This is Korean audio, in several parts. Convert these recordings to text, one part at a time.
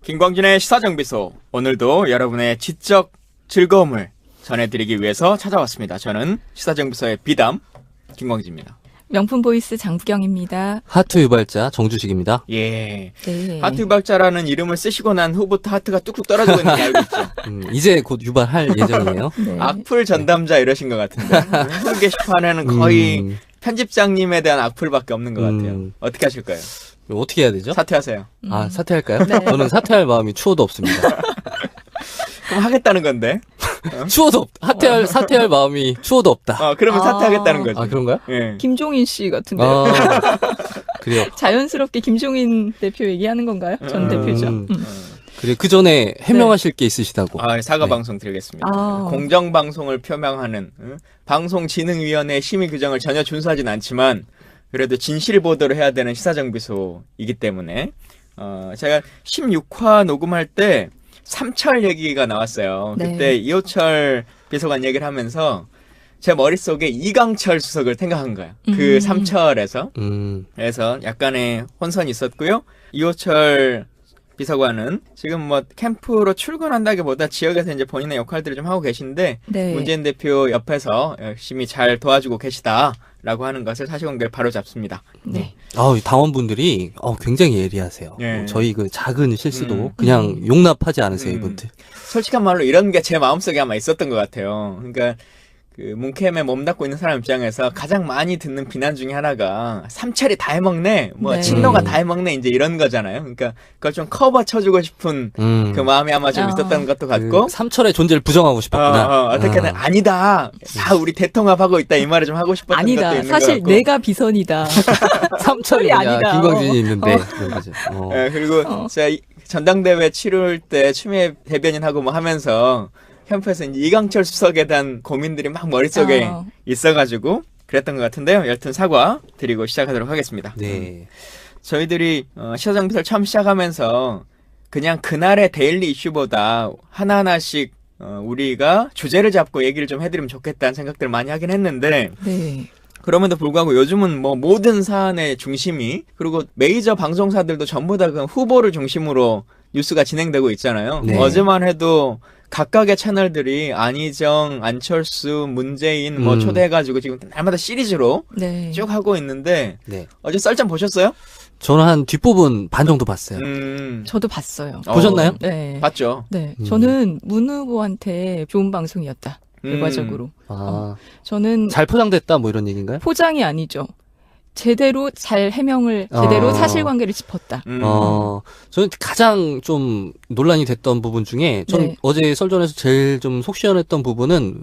김광진의 시사정비소. 오늘도 여러분의 지적 즐거움을 전해드리기 위해서 찾아왔습니다. 저는 시사정비소의 비담 김광진입니다. 명품 보이스 장부경입니다. 하트 유발자 정주식입니다. 예. 네. 하트 유발자라는 이름을 쓰시고 난 후부터 하트가 뚝뚝 떨어지고 있는 거 알고 있죠. 이제 곧 유발할 예정이에요. 네. 악플 전담자 이러신 것 같은데 후 게시판에는 거의 편집장님에 대한 악플밖에 없는 것 같아요. 어떻게 하실까요? 어떻게 해야 되죠? 사퇴하세요. 아, 사퇴할까요? 네. 저는 사퇴할 마음이 추워도 없습니다. 그럼 하겠다는 건데. 사퇴할 마음이 추워도 없다. 그러면 사퇴하겠다는 거죠. 아, 그런가요? 예. 김종인 씨 같은데요. 아, 그래요. 자연스럽게 김종인 대표 얘기하는 건가요? 전 대표죠. 그래, 그 전에 해명하실 게 있으시다고. 사과 네. 방송 드리겠습니다. 아. 공정 방송을 표명하는 방송진흥위원회 심의 규정을 전혀 준수하진 않지만 그래도 진실 보도를 해야 되는 시사정비소이기 때문에 제가 16화 녹음할 때 삼철 얘기가 나왔어요. 네. 그때 이호철 비서관 얘기를 하면서 제 머릿속에 이강철 수석을 생각한 거예요. 그 삼철에서. 그래서 약간의 혼선이 있었고요. 이호철 비서관은 지금 뭐 캠프로 출근한다기보다 지역에서 이제 본인의 역할들을 좀 하고 계신데 네. 문재인 대표 옆에서 열심히 잘 도와주고 계시다라고 하는 것을 사실관계를 바로 잡습니다. 네. 당원분들이 굉장히 예리하세요. 예. 저희 그 작은 실수도 그냥 용납하지 않으세요, 이분들. 솔직한 말로 이런 게 제 마음속에 아마 있었던 것 같아요. 그러니까 그 문캠에 몸담고 있는 사람 입장에서 가장 많이 듣는 비난 중에 하나가 삼철이 다 해먹네, 뭐 네. 친노가 다 해먹네 이제 이런 거잖아요. 그러니까 그걸 좀 커버 쳐주고 싶은 그 마음이 아마 좀 있었던 것도 같고. 그 삼철의 존재를 부정하고 싶었구나. 어떻게든 아니다. 다 우리 대통합하고 있다 이 말을 좀 하고 싶었던 것도 아니다. 있는 사실 것 같고. 내가 비선이다. 삼철이 뭐냐, 아니다. 김광진이 있는데. 그런 거죠. 예, 그리고 제가 전당대회 치를 때 추미애 대변인하고 뭐 하면서 캠프에서 이제 이강철 수석에 대한 고민들이 막 머릿속에 있어가지고 그랬던 것 같은데요. 여튼 사과 드리고 시작하도록 하겠습니다. 네. 저희들이 시사정비소를 처음 시작하면서 그냥 그날의 데일리 이슈보다 하나하나씩 우리가 주제를 잡고 얘기를 좀 해드리면 좋겠다는 생각들을 많이 하긴 했는데 네. 그럼에도 불구하고 요즘은 뭐 모든 사안의 중심이 그리고 메이저 방송사들도 전부 다 그 후보를 중심으로 뉴스가 진행되고 있잖아요. 네. 어제만 해도 각각의 채널들이 안희정, 안철수, 문재인 뭐 초대해가지고 지금 날마다 시리즈로 네. 쭉 하고 있는데 네. 어제 썰전 보셨어요? 저는 한 뒷부분 반 정도 봤어요. 저도 봤어요. 보셨나요? 네. 봤죠. 네. 저는 문 후보한테 좋은 방송이었다. 결과적으로. 저는 잘 포장됐다 뭐 이런 얘기인가요? 포장이 아니죠. 제대로 잘 해명을, 제대로 사실관계를 짚었다. 저는 가장 좀 논란이 됐던 부분 중에 저는 네. 어제 썰전에서 제일 좀 속 시원했던 부분은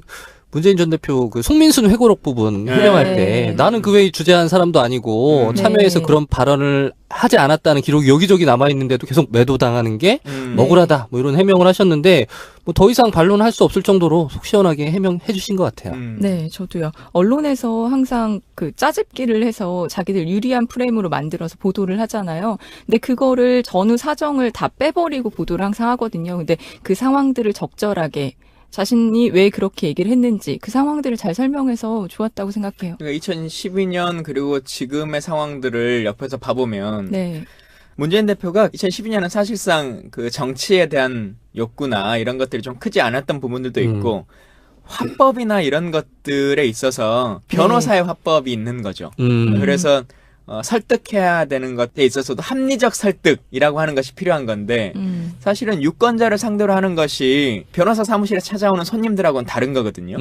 문재인 전 대표 그 송민순 회고록 부분 해명할 네. 때 나는 그 회의 주재한 사람도 아니고 참여해서 네. 그런 발언을 하지 않았다는 기록이 여기저기 남아있는데도 계속 매도당하는 게 억울하다 뭐 이런 해명을 하셨는데 뭐 더 이상 반론할 수 없을 정도로 속 시원하게 해명해 주신 것 같아요. 네, 저도요. 언론에서 항상 그 짜집기를 해서 자기들 유리한 프레임으로 만들어서 보도를 하잖아요. 근데 그거를 전후 사정을 다 빼버리고 보도를 항상 하거든요. 근데 그 상황들을 적절하게 자신이 왜 그렇게 얘기를 했는지 그 상황들을 잘 설명해서 좋았다고 생각해요. 그러니까 2012년 그리고 지금의 상황들을 옆에서 봐보면 네. 문재인 대표가 2012년은 사실상 그 정치에 대한 욕구나 이런 것들이 좀 크지 않았던 부분들도 있고 화법이나 이런 것들에 있어서 변호사의 화법이 있는 거죠. 그래서 설득해야 되는 것에 있어서도 합리적 설득이라고 하는 것이 필요한 건데 사실은 유권자를 상대로 하는 것이 변호사 사무실에 찾아오는 손님들하고는 다른 거거든요.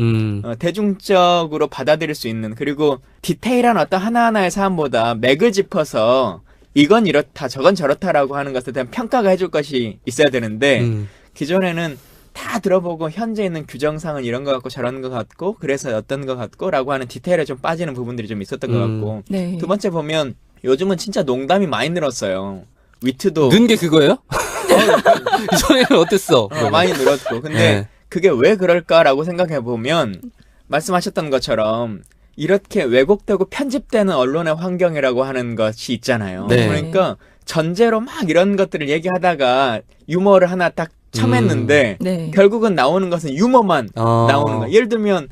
대중적으로 받아들일 수 있는 그리고 디테일한 어떤 하나하나의 사안보다 맥을 짚어서 이건 이렇다 저건 저렇다라고 하는 것에 대한 평가가 해줄 것이 있어야 되는데 기존에는 다 들어보고 현재 있는 규정상은 이런 것 같고 저런 것 같고 그래서 어떤 것 같고 라고 하는 디테일에 좀 빠지는 부분들이 좀 있었던 것 같고 네. 두 번째 보면 요즘은 진짜 농담이 많이 늘었어요. 위트도 는 게 그거예요? 이전에는 어땠어? 많이 늘었고 근데 네. 그게 왜 그럴까라고 생각해 보면 말씀하셨던 것처럼 이렇게 왜곡되고 편집되는 언론의 환경이라고 하는 것이 있잖아요. 네. 그러니까 전제로 막 이런 것들을 얘기하다가 유머를 하나 딱 첨했는데 네. 결국은 나오는 것은 유머만 나오는 거예요. 예를 들면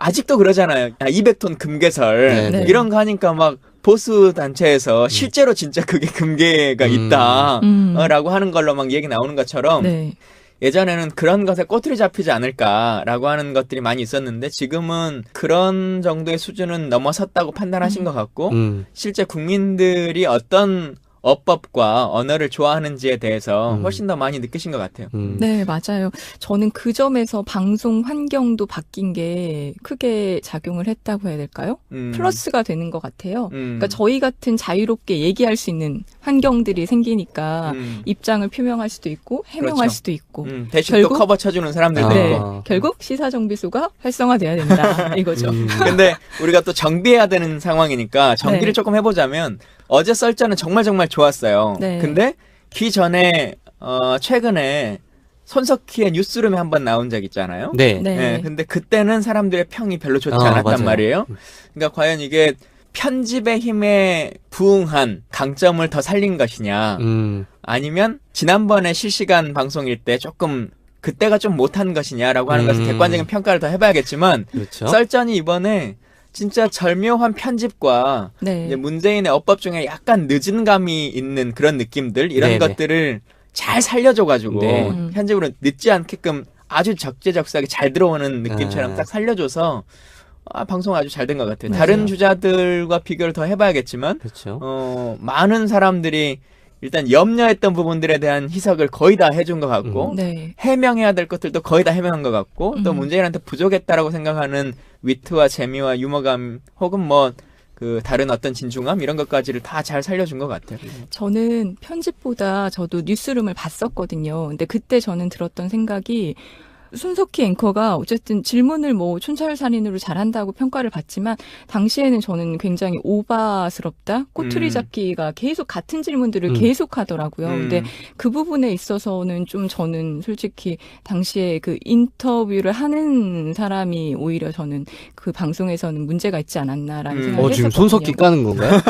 아직도 그러잖아요. 200톤 금괴설 네. 이런 거 하니까 막 보수 단체에서 실제로 진짜 그게 금괴가 있다라고 하는 걸로 막 얘기 나오는 것처럼 네. 예전에는 그런 것에 꼬투리 잡히지 않을까라고 하는 것들이 많이 있었는데 지금은 그런 정도의 수준은 넘어섰다고 판단하신 것 같고 실제 국민들이 어떤 어법과 언어를 좋아하는지에 대해서 훨씬 더 많이 느끼신 것 같아요. 네, 맞아요. 저는 그 점에서 방송 환경도 바뀐 게 크게 작용을 했다고 해야 될까요? 플러스가 되는 것 같아요. 그러니까 저희 같은 자유롭게 얘기할 수 있는 환경들이 생기니까 입장을 표명할 수도 있고 해명할 그렇죠. 수도 있고 대신 결국- 또 커버 쳐주는 사람들도 네, 있고. 결국 시사정비소가 활성화돼야 된다 이거죠. 근데 우리가 또 정비해야 되는 상황이니까 정비를 네. 조금 해보자면 어제 썰전은 정말 좋았어요. 네. 근데 기 전에 최근에 손석희의 뉴스룸에 한번 나온 적 있잖아요. 네. 네. 네, 근데 그때는 사람들의 평이 별로 좋지 아, 않았단 맞아요. 말이에요. 그러니까 과연 이게 편집의 힘에 부응한 강점을 더 살린 것이냐, 아니면 지난번에 실시간 방송일 때 조금 그때가 좀 못한 것이냐라고 하는 것을 객관적인 평가를 더 해봐야겠지만 그렇죠. 썰전이 이번에 진짜 절묘한 편집과 네. 이제 문재인의 어법 중에 약간 늦은 감이 있는 그런 느낌들 이런 네네. 것들을 잘 살려줘가지고 네. 편집으로 늦지 않게끔 아주 적재적소하게 잘 들어오는 느낌처럼 아. 딱 살려줘서 방송 아주 잘 된 것 같아요. 맞아요. 다른 주자들과 비교를 더 해봐야겠지만 그렇죠. 많은 사람들이 일단 염려했던 부분들에 대한 희석을 거의 다 해준 것 같고 네. 해명해야 될 것들도 거의 다 해명한 것 같고 또 음. 문재인한테 부족했다라고 생각하는 위트와 재미와 유머감 혹은 뭐 그 다른 어떤 진중함 이런 것까지를 다 잘 살려준 것 같아요. 저는 편집보다 저도 뉴스룸을 봤었거든요. 근데 그때 저는 들었던 생각이 손석희 앵커가 어쨌든 질문을 뭐 촌철살인으로 잘한다고 평가를 받지만 당시에는 저는 굉장히 오바스럽다. 꼬투리 잡기가 계속 같은 질문들을 계속 하더라고요. 근데 그 부분에 있어서는 좀 저는 솔직히 당시에 그 인터뷰를 하는 사람이 오히려 저는 그 방송에서는 문제가 있지 않았나라는 생각을 지금 했었거든요. 손석희 까는 건가요?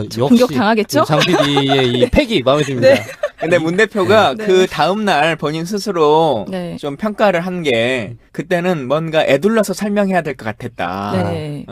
역시 공격 당하겠죠? 장 PD의 이 팩이 마음에 듭니다. 네. 근데 문 대표가 네. 그 다음날 본인 스스로 네. 좀 평가를 한 게 그때는 뭔가 애둘러서 설명해야 될 것 같았다. 네.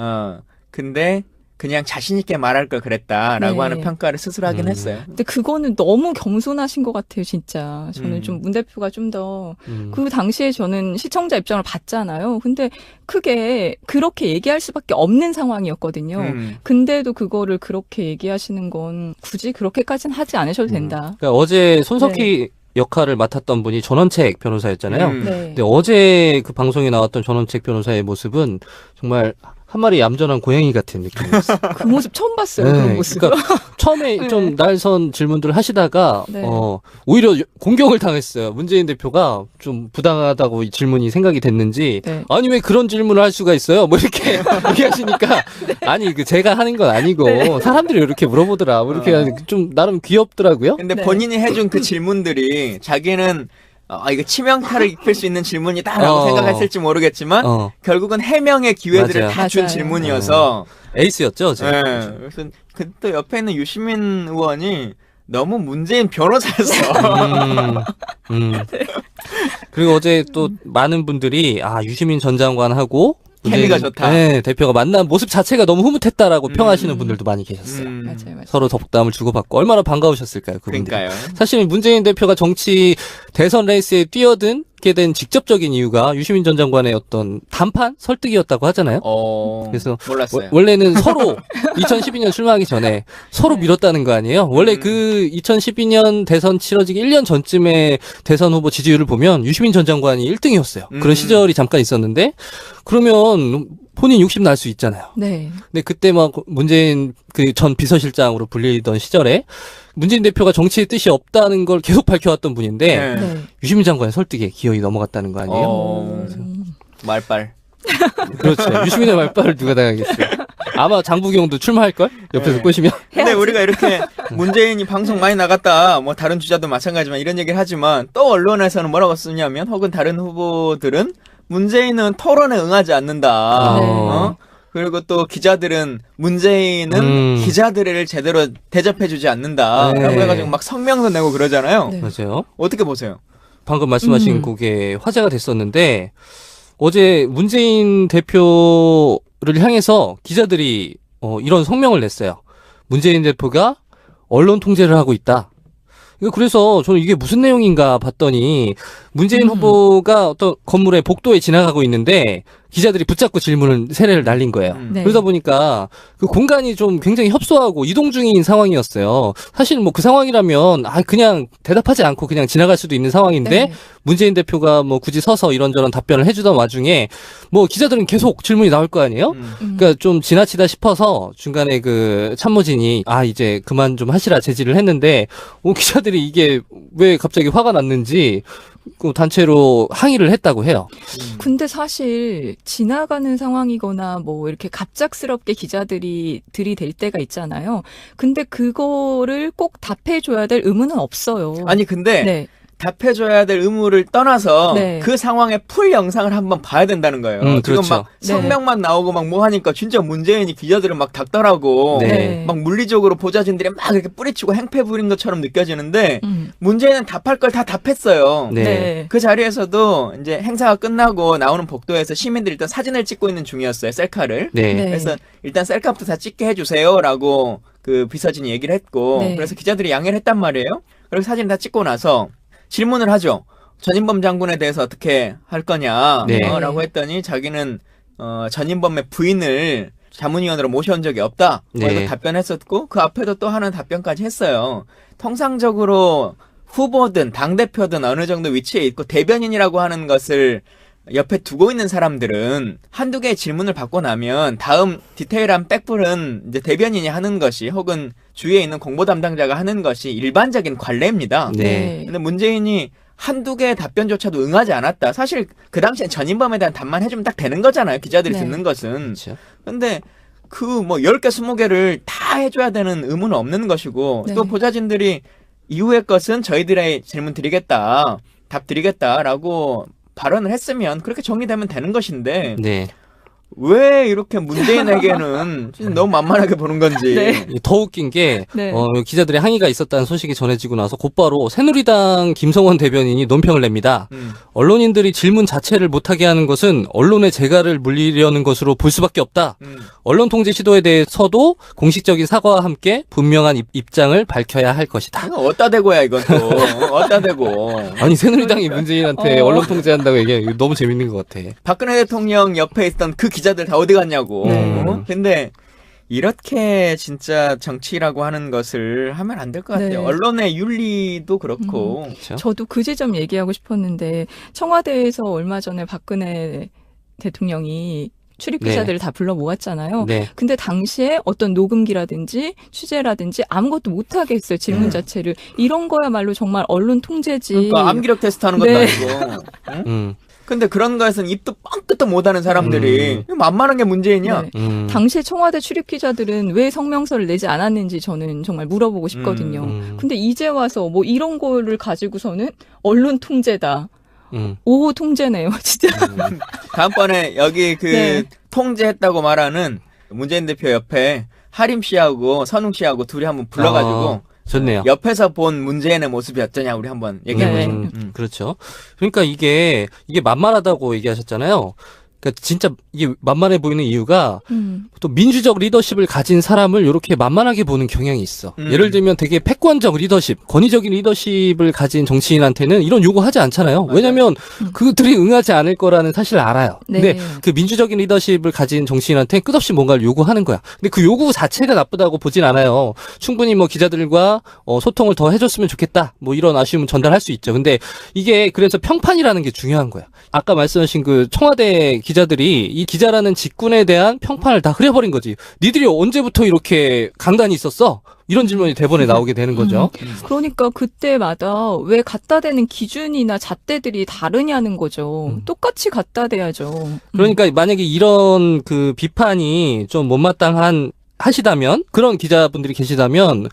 근데 그냥 자신 있게 말할 걸 그랬다라고 네. 하는 평가를 스스로 하긴 했어요. 근데 그거는 너무 겸손하신 것 같아요, 진짜. 저는 좀 문 대표가 좀 더, 그 당시에 저는 시청자 입장을 봤잖아요. 근데 크게 그렇게 얘기할 수밖에 없는 상황이었거든요. 근데도 그거를 그렇게 얘기하시는 건 굳이 그렇게까지는 하지 않으셔도 된다. 그러니까 어제 손석희 역할을 맡았던 분이 전원책 변호사였잖아요. 네. 근데 어제 그 방송에 나왔던 전원책 변호사의 모습은 정말 한 마리 얌전한 고양이 같은 느낌이었어요. 그 모습 처음 봤어요, 네, 그런 모습. 그러니까 처음에 좀 날선 질문들을 하시다가 네. 오히려 공격을 당했어요. 문재인 대표가 좀 부당하다고 이 질문이 생각이 됐는지 네. 아니 왜 그런 질문을 할 수가 있어요? 뭐 이렇게 얘기하시니까 아니 그 제가 하는 건 아니고 사람들이 이렇게 물어보더라. 뭐 이렇게 좀 나름 귀엽더라고요. 근데 네. 본인이 해준 그 질문들이 자기는 이거 치명타를 입힐 수 있는 질문이다라고 생각했을지 모르겠지만 결국은 해명의 기회들을 맞아요. 다 준 맞아요. 질문이어서 에이스였죠, 어제. 네. 그래서 그 또 옆에 있는 유시민 의원이 너무 문재인 변호사였어. 그리고 어제 또 많은 분들이 유시민 전 장관하고 케미가 좋다. 네, 대표가 만난 모습 자체가 너무 흐뭇했다라고 평하시는 분들도 많이 계셨어요. 맞아요. 서로 덕담을 주고받고 얼마나 반가우셨을까요, 그분들. 그러니까요. 사실 문재인 대표가 정치 대선 레이스에 뛰어든게 된 직접적인 이유가 유시민 전 장관의 어떤 단판 설득이었다고 하잖아요. 그래서 몰랐어요. 원래는 서로 2012년 출마하기 전에 서로 밀었다는 거 아니에요? 원래 그 2012년 대선 치러지기 1년 전쯤에 대선 후보 지지율을 보면 유시민 전 장관이 1등이었어요. 그런 시절이 잠깐 있었는데 그러면 본인 욕심 날 수 있잖아요. 네. 근데 그때 막 문재인 그 전 비서실장으로 불리던 시절에 문재인 대표가 정치의 뜻이 없다는 걸 계속 밝혀왔던 분인데 네. 네. 유시민 장관의 설득에 기어이 넘어갔다는 거 아니에요? 말빨. 그렇죠. 유시민의 말빨을 누가 당하겠어요. 아마 장부경도 출마할걸? 옆에서 네. 꼬시면. 근데 우리가 이렇게 문재인이 방송 많이 나갔다, 뭐 다른 주자도 마찬가지지만 이런 얘기를 하지만 또 언론에서는 뭐라고 쓰냐면 혹은 다른 후보들은 문재인은 토론에 응하지 않는다. 네. 그리고 또 기자들은 문재인은 기자들을 제대로 대접해주지 않는다라고 네. 해가지고 막 성명도 내고 그러잖아요. 네. 맞아요. 어떻게 보세요? 방금 말씀하신 그게 화제가 됐었는데 어제 문재인 대표를 향해서 기자들이 이런 성명을 냈어요. 문재인 대표가 언론 통제를 하고 있다. 그래서 저는 이게 무슨 내용인가 봤더니 문재인 후보가 어떤 건물의 복도에 지나가고 있는데 기자들이 붙잡고 질문을 세례를 날린 거예요. 네. 그러다 보니까 그 공간이 좀 굉장히 협소하고 이동 중인 상황이었어요. 사실 뭐 그 상황이라면 그냥 대답하지 않고 그냥 지나갈 수도 있는 상황인데 네. 문재인 대표가 뭐 굳이 서서 이런저런 답변을 해주던 와중에 뭐 기자들은 계속 질문이 나올 거 아니에요? 그러니까 좀 지나치다 싶어서 중간에 그 참모진이 이제 그만 좀 하시라 제지를 했는데 기자들이 이게 왜 갑자기 화가 났는지 그 단체로 항의를 했다고 해요. 근데 사실 지나가는 상황이거나 뭐 이렇게 갑작스럽게 기자들이 들이댈 때가 있잖아요. 근데 그거를 꼭 답해줘야 될 의무는 없어요. 아니 근데 네. 답해줘야 될 의무를 떠나서 네. 그 상황의 풀 영상을 한번 봐야 된다는 거예요. 지금 그렇죠. 막 성명만 나오고 막 뭐 하니까 진짜 문재인이 기자들을 막 닥달하고 네. 막 물리적으로 보좌진들이 막 이렇게 뿌리치고 행패 부린 것처럼 느껴지는데 문재인은 답할 걸 다 답했어요. 네. 그 자리에서도 이제 행사가 끝나고 나오는 복도에서 시민들이 일단 사진을 찍고 있는 중이었어요. 셀카를. 네. 네. 그래서 일단 셀카부터 다 찍게 해주세요라고 그 비서진이 얘기를 했고 네. 그래서 기자들이 양해를 했단 말이에요. 그리고 사진 다 찍고 나서 질문을 하죠. 전인범 장군에 대해서 어떻게 할 거냐 네. 라고 했더니 자기는 전인범의 부인을 자문위원으로 모셔온 적이 없다. 네. 이거 답변했었고 그 앞에도 또 하는 답변까지 했어요. 통상적으로 후보든 당대표든 어느 정도 위치에 있고 대변인이라고 하는 것을 옆에 두고 있는 사람들은 한두 개의 질문을 받고 나면 다음 디테일한 백불은 이제 대변인이 하는 것이 혹은 주위에 있는 공보 담당자가 하는 것이 일반적인 관례입니다. 네. 근데 문재인이 한두 개의 답변조차도 응하지 않았다. 사실 그 당시엔 전인범에 대한 답만 해주면 딱 되는 거잖아요. 기자들이 네. 듣는 것은. 그렇죠. 근데 그 뭐 10개, 20개를 다 해줘야 되는 의무는 없는 것이고 네. 또 보좌진들이 이후의 것은 저희들의 질문 드리겠다. 답 드리겠다라고 발언을 했으면 그렇게 정리되면 되는 것인데 네. 왜 이렇게 문재인에게는 진짜 너무 만만하게 보는 건지. 네. 더 웃긴 게 네. 기자들의 항의가 있었다는 소식이 전해지고 나서 곧바로 새누리당 김성원 대변인이 논평을 냅니다. 언론인들이 질문 자체를 못하게 하는 것은 언론의 재갈을 물리려는 것으로 볼 수밖에 없다. 언론 통제 시도에 대해서도 공식적인 사과와 함께 분명한 입장을 밝혀야 할 것이다. 이거 어디다 대고야 이건 또. 어디다 대고. 아니 새누리당이 문재인한테 어. 언론 통제한다고 얘기해. 너무 재밌는 것 같아. 박근혜 대통령 옆에 있던 그 기자들 다 어디 갔냐고. 네. 근데 이렇게 진짜 정치라고 하는 것을 하면 안 될 것 같아요. 네. 언론의 윤리도 그렇고. 그렇죠? 저도 그 지점 얘기하고 싶었는데 청와대에서 얼마 전에 박근혜 대통령이 출입 기자들을 다 불러 모았잖아요. 네. 근데 당시에 어떤 녹음기라든지 취재라든지 아무것도 못하게 했어요. 질문 자체를. 이런 거야말로 정말 언론 통제지. 그러니까 암기력 테스트 하는 것도 네. 아니고. 응? 음. 근데 그런 거에서는 입도 뻥끗도 못하는 사람들이 만만한 게 문재인이야. 네. 당시에 청와대 출입 기자들은 왜 성명서를 내지 않았는지 저는 정말 물어보고 싶거든요. 근데 이제 와서 뭐 이런 거를 가지고서는 언론 통제다. 오호 통제네요, 진짜. 다음번에 여기 그 네. 통제했다고 말하는 문재인 대표 옆에 하림 씨하고 선웅 씨하고 둘이 한번 불러가지고 좋네요. 옆에서 본 문재인의 모습이 어떠냐 우리 한번 얘기해보죠. 네. 그렇죠. 그러니까 이게 만만하다고 얘기하셨잖아요. 그러니까 진짜 이게 만만해 보이는 이유가 또 민주적 리더십을 가진 사람을 이렇게 만만하게 보는 경향이 있어. 예를 들면 되게 패권적 리더십, 권위적인 리더십을 가진 정치인한테는 이런 요구하지 않잖아요. 맞아요. 왜냐하면 그들이 응하지 않을 거라는 사실을 알아요. 네. 근데 그 민주적인 리더십을 가진 정치인한테 끝없이 뭔가를 요구하는 거야. 근데 그 요구 자체가 나쁘다고 보진 않아요. 충분히 뭐 기자들과 소통을 더 해줬으면 좋겠다. 뭐 이런 아쉬움은 전달할 수 있죠. 근데 이게 그래서 평판이라는 게 중요한 거야. 아까 말씀하신 그 청와대 기자들이 이 기자라는 직군에 대한 평판을 다 흐려버린 거지. 니들이 언제부터 이렇게 강단이 있었어? 이런 질문이 대본에 나오게 되는 거죠. 그러니까 그때마다 왜 갖다 대는 기준이나 잣대들이 다르냐는 거죠. 똑같이 갖다 대야죠. 그러니까 만약에 이런 그 비판이 좀 못마땅한 하시다면 그런 기자분들이 계시다면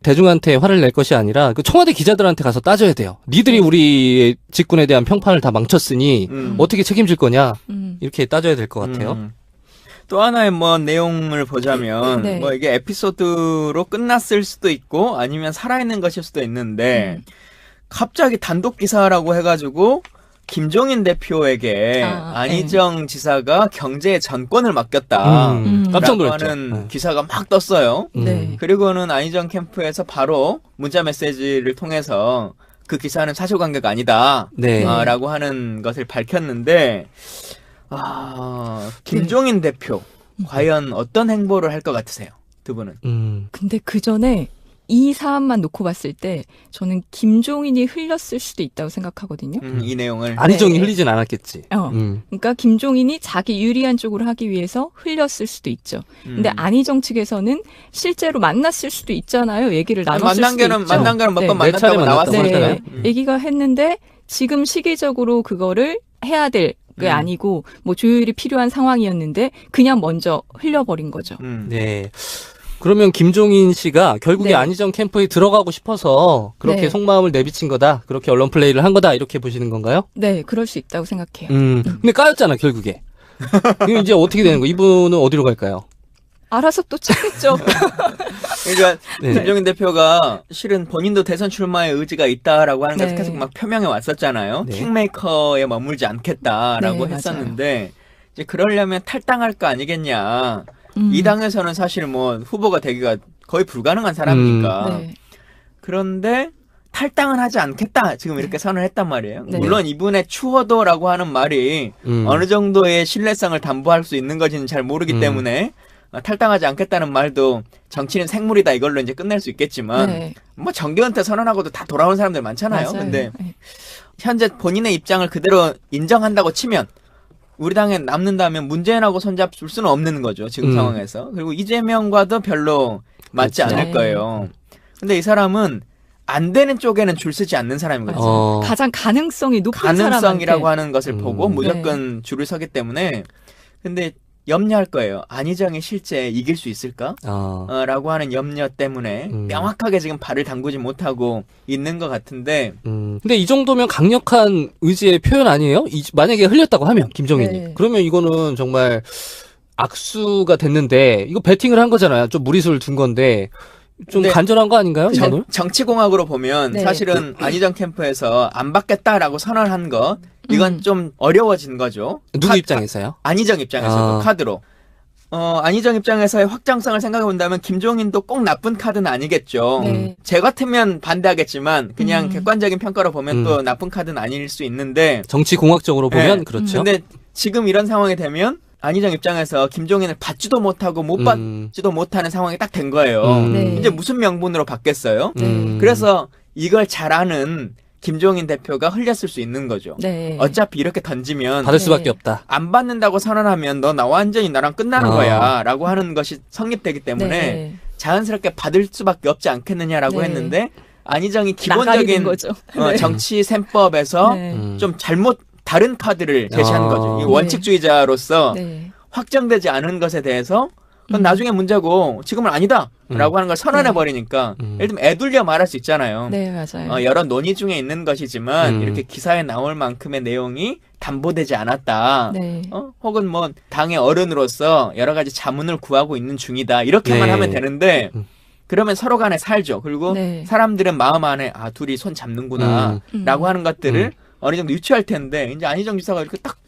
대중한테 화를 낼 것이 아니라 그 청와대 기자들한테 가서 따져야 돼요. 니들이 우리 직군에 대한 평판을 다 망쳤으니 어떻게 책임질 거냐 이렇게 따져야 될 것 같아요. 또 하나의 뭐 내용을 보자면 네. 뭐 이게 에피소드로 끝났을 수도 있고 아니면 살아있는 것일 수도 있는데 갑자기 단독 기사라고 해가지고 김종인 대표에게 안희정 지사가 경제의 전권을 맡겼다. 깜짝 라고 놀랐죠. 하는 기사가 막 떴어요. 네. 그리고는 안희정 캠프에서 바로 문자 메시지를 통해서 그 기사는 사실관계가 아니다. 네. 라고 하는 것을 밝혔는데, 김종인 대표, 과연 어떤 행보를 할 것 같으세요? 두 분은? 근데 그 전에 이 사안만 놓고 봤을 때 저는 김종인이 흘렸을 수도 있다고 생각하거든요. 이 내용을. 안희정이 네. 흘리진 않았겠지. 그러니까 김종인이 자기 유리한 쪽으로 하기 위해서 흘렸을 수도 있죠. 근데 안희정 측에서는 실제로 만났을 수도 있잖아요. 얘기를 나눴을 수도 있죠. 만난 거는 몇 번 몇 차례 만났다고 나왔을 만났다고 거잖아요. 얘기가 했는데 지금 시기적으로 그거를 해야 될 게 아니고 뭐 조율이 필요한 상황이었는데 그냥 먼저 흘려버린 거죠. 네. 그러면 김종인 씨가 결국에 네. 안희정 캠프에 들어가고 싶어서 그렇게 네. 속마음을 내비친 거다. 그렇게 언론 플레이를 한 거다. 이렇게 보시는 건가요? 네, 그럴 수 있다고 생각해요. 근데 까였잖아, 결국에. 이거 이제 어떻게 되는 거예요? 이분은 어디로 갈까요? 알아서 또 찾겠죠. 그러니까 네. 김종인 대표가 실은 본인도 대선 출마의 의지가 있다라고 하는 것을 네. 계속 막 표명해 왔었잖아요. 네. 킹메이커에 머물지 않겠다라고 네, 했었는데 이제 그러려면 탈당할 거 아니겠냐. 이 당에서는 사실 뭐 후보가 되기가 거의 불가능한 사람이니까. 네. 그런데 탈당은 하지 않겠다. 지금 이렇게 선언을 했단 말이에요. 네. 물론 이분의 추호도라고 하는 말이 어느 정도의 신뢰성을 담보할 수 있는 건지는 잘 모르기 때문에 탈당하지 않겠다는 말도 정치는 생물이다 이걸로 이제 끝낼 수 있겠지만 네. 뭐 정계은퇴 선언하고도 다 돌아온 사람들 많잖아요. 맞아요. 근데 네. 현재 본인의 입장을 그대로 인정한다고 치면 우리 당에 남는다면 문재인하고 손잡을 수는 없는 거죠. 지금 상황에서. 그리고 이재명과도 별로 맞지 그렇죠. 않을 거예요. 근데 이 사람은 안 되는 쪽에는 줄 서지 않는 사람이거든요. 가장 가능성이 높은 가능성이라고 사람한테. 하는 것을 보고 무조건 줄을 서기 때문에 근데 염려할 거예요. 안희정이 실제 이길 수 있을까? 라고 하는 염려 때문에 명확하게 지금 발을 담그지 못하고 있는 것 같은데 근데 이 정도면 강력한 의지의 표현 아니에요? 만약에 흘렸다고 하면 김종인이 네. 그러면 이거는 정말 악수가 됐는데 이거 배팅을 한 거잖아요. 좀 무리수를 둔 건데 좀 근데 간절한 거 아닌가요? 이거는? 정치공학으로 보면 네. 사실은 안희정 캠프에서 안 받겠다라고 선언한 것 이건 좀 어려워진 거죠. 누구 입장에서요? 안희정 입장에서도 카드로. 안희정 입장에서의 확장성을 생각해 본다면 김종인도 꼭 나쁜 카드는 아니겠죠. 네. 제 같으면 반대하겠지만 그냥 객관적인 평가로 보면 또 나쁜 카드는 아닐 수 있는데 정치 공학적으로 보면 네. 그렇죠. 근데 지금 이런 상황이 되면 안희정 입장에서 김종인을 받지도 못하고 못 받지도 못하는 상황이 딱 된 거예요. 네. 이제 무슨 명분으로 받겠어요? 네. 그래서 이걸 잘 아는 김종인 대표가 흘렸을 수 있는 거죠. 네. 어차피 이렇게 던지면 받을 네. 수밖에 없다. 안 받는다고 선언하면 너 나 완전히 나랑 끝나는 거야 라고 하는 것이 성립되기 때문에 네. 자연스럽게 받을 수밖에 없지 않겠느냐라고 네. 했는데 안희정이 나가게 된 기본적인 거죠. 네. 정치 셈법에서 네. 좀 잘못 다른 카드를 제시한 거죠. 이 네. 원칙주의자로서 네. 확정되지 않은 것에 대해서 그건 나중에 문제고 지금은 아니다 라고 하는 걸 선언해 버리니까 예를 들면 애둘려 말할 수 있잖아요. 네, 맞아요. 여러 논의 중에 있는 것이지만 이렇게 기사에 나올 만큼의 내용이 담보되지 않았다. 네. 혹은 뭐 당의 어른으로서 여러 가지 자문을 구하고 있는 중이다. 이렇게만 네. 하면 되는데 그러면 서로 간에 살죠. 그리고 네. 사람들은 마음 안에 둘이 손 잡는구나 라고 하는 것들을 어느 정도 유추할 텐데 이제 안희정 지사가 이렇게 딱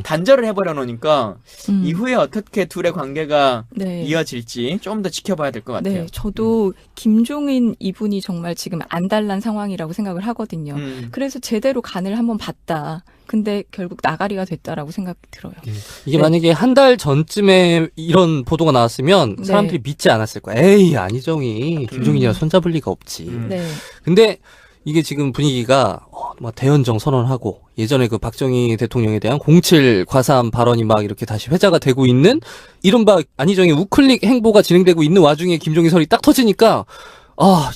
단절을 해버려 놓으니까 이후에 어떻게 둘의 관계가 네. 이어질지 좀 더 지켜봐야 될 것 같아요. 네, 저도 김종인 이분이 정말 지금 안달난 상황이라고 생각을 하거든요. 그래서 제대로 간을 한번 봤다. 근데 결국 나가리가 됐다라고 생각이 들어요. 이게 네. 만약에 한 달 전쯤에 이런 보도가 나왔으면 네. 사람들이 믿지 않았을 거야. 에이, 안희정이 김종인이랑 손잡을 리가 없지. 네. 근데 이게 지금 분위기가 막 대연정 선언하고 예전에 그 박정희 대통령에 대한 07 과사함 발언이 막 이렇게 다시 회자가 되고 있는 이른바 안희정의 우클릭 행보가 진행되고 있는 와중에 김종인 설이 딱 터지니까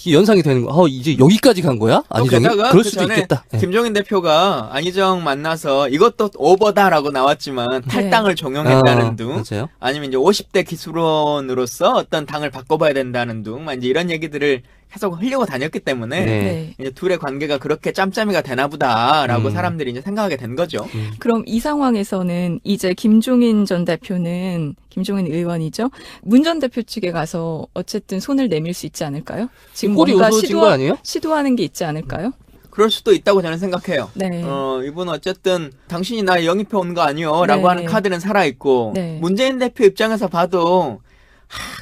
이 연상이 되는 거. 이제 여기까지 간 거야? 안희정이? 게다가 그럴 그 수도 전에 있겠다. 네. 김종인 대표가 안희정 만나서 이것도 오버다라고 나왔지만 탈당을 종용했다는 둥 맞아요. 아니면 이제 50대 기술원으로서 어떤 당을 바꿔봐야 된다는 둥 이제 이런 얘기들을 계속 흘리고 다녔기 때문에 네. 네. 이제 둘의 관계가 그렇게 짬짬이가 되나 보다라고 사람들이 이제 생각하게 된 거죠. 그럼 이 상황에서는 이제 김종인 전 대표는 김종인 의원이죠. 문 전 대표 측에 가서 어쨌든 손을 내밀 수 있지 않을까요? 지금 꼴이 뭔가 우스워진 거 아니에요? 시도하는 게 있지 않을까요? 그럴 수도 있다고 저는 생각해요. 네. 이분 어쨌든 당신이 나 영입해 온 거 아니요? 라고 네. 하는 카드는 살아있고, 네. 문재인 대표 입장에서 봐도,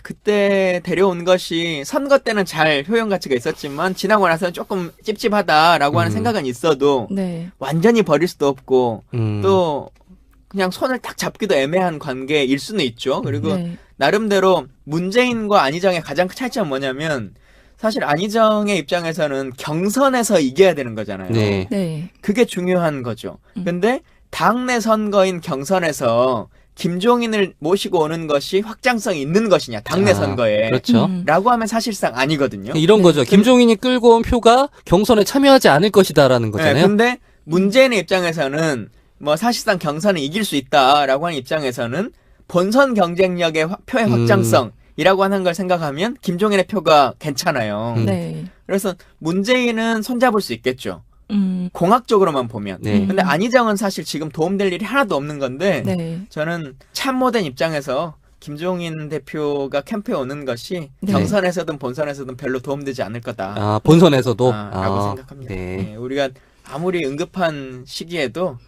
그때 데려온 것이 선거 때는 잘 효용 가치가 있었지만, 지나고 나서는 조금 찝찝하다라고 하는 생각은 있어도, 네. 완전히 버릴 수도 없고, 음. 또, 그냥 손을 딱 잡기도 애매한 관계일 수는 있죠. 그리고 네. 나름대로 문재인과 안희정의 가장 큰 차이점은 뭐냐면, 사실 안희정의 입장에서는 경선에서 이겨야 되는 거잖아요. 네. 네. 그게 중요한 거죠. 근데 당내 선거인 경선에서 김종인을 모시고 오는 것이 확장성이 있는 것이냐, 당내 아, 선거에. 그렇죠. 라고 하면 사실상 아니거든요. 이런 네. 거죠. 김종인이 끌고 온 표가 경선에 참여하지 않을 것이다라는 거잖아요. 네, 근데 문재인의 입장에서는 뭐 사실상 경선을 이길 수 있다라고 하는 입장에서는 본선 경쟁력의 표의 확장성이라고 하는 걸 생각하면 김종인의 표가 괜찮아요. 네. 그래서 문재인은 손잡을 수 있겠죠. 음. 공학적으로만 보면. 네. 근데 안희정은 사실 지금 도움될 일이 하나도 없는 건데 네. 저는 참모된 입장에서 김종인 대표가 캠프에 오는 것이 네. 경선에서든 본선에서든 별로 도움되지 않을 거다. 아, 본선에서도 라고 생각합니다. 네. 네, 우리가 아무리 응급한 시기에도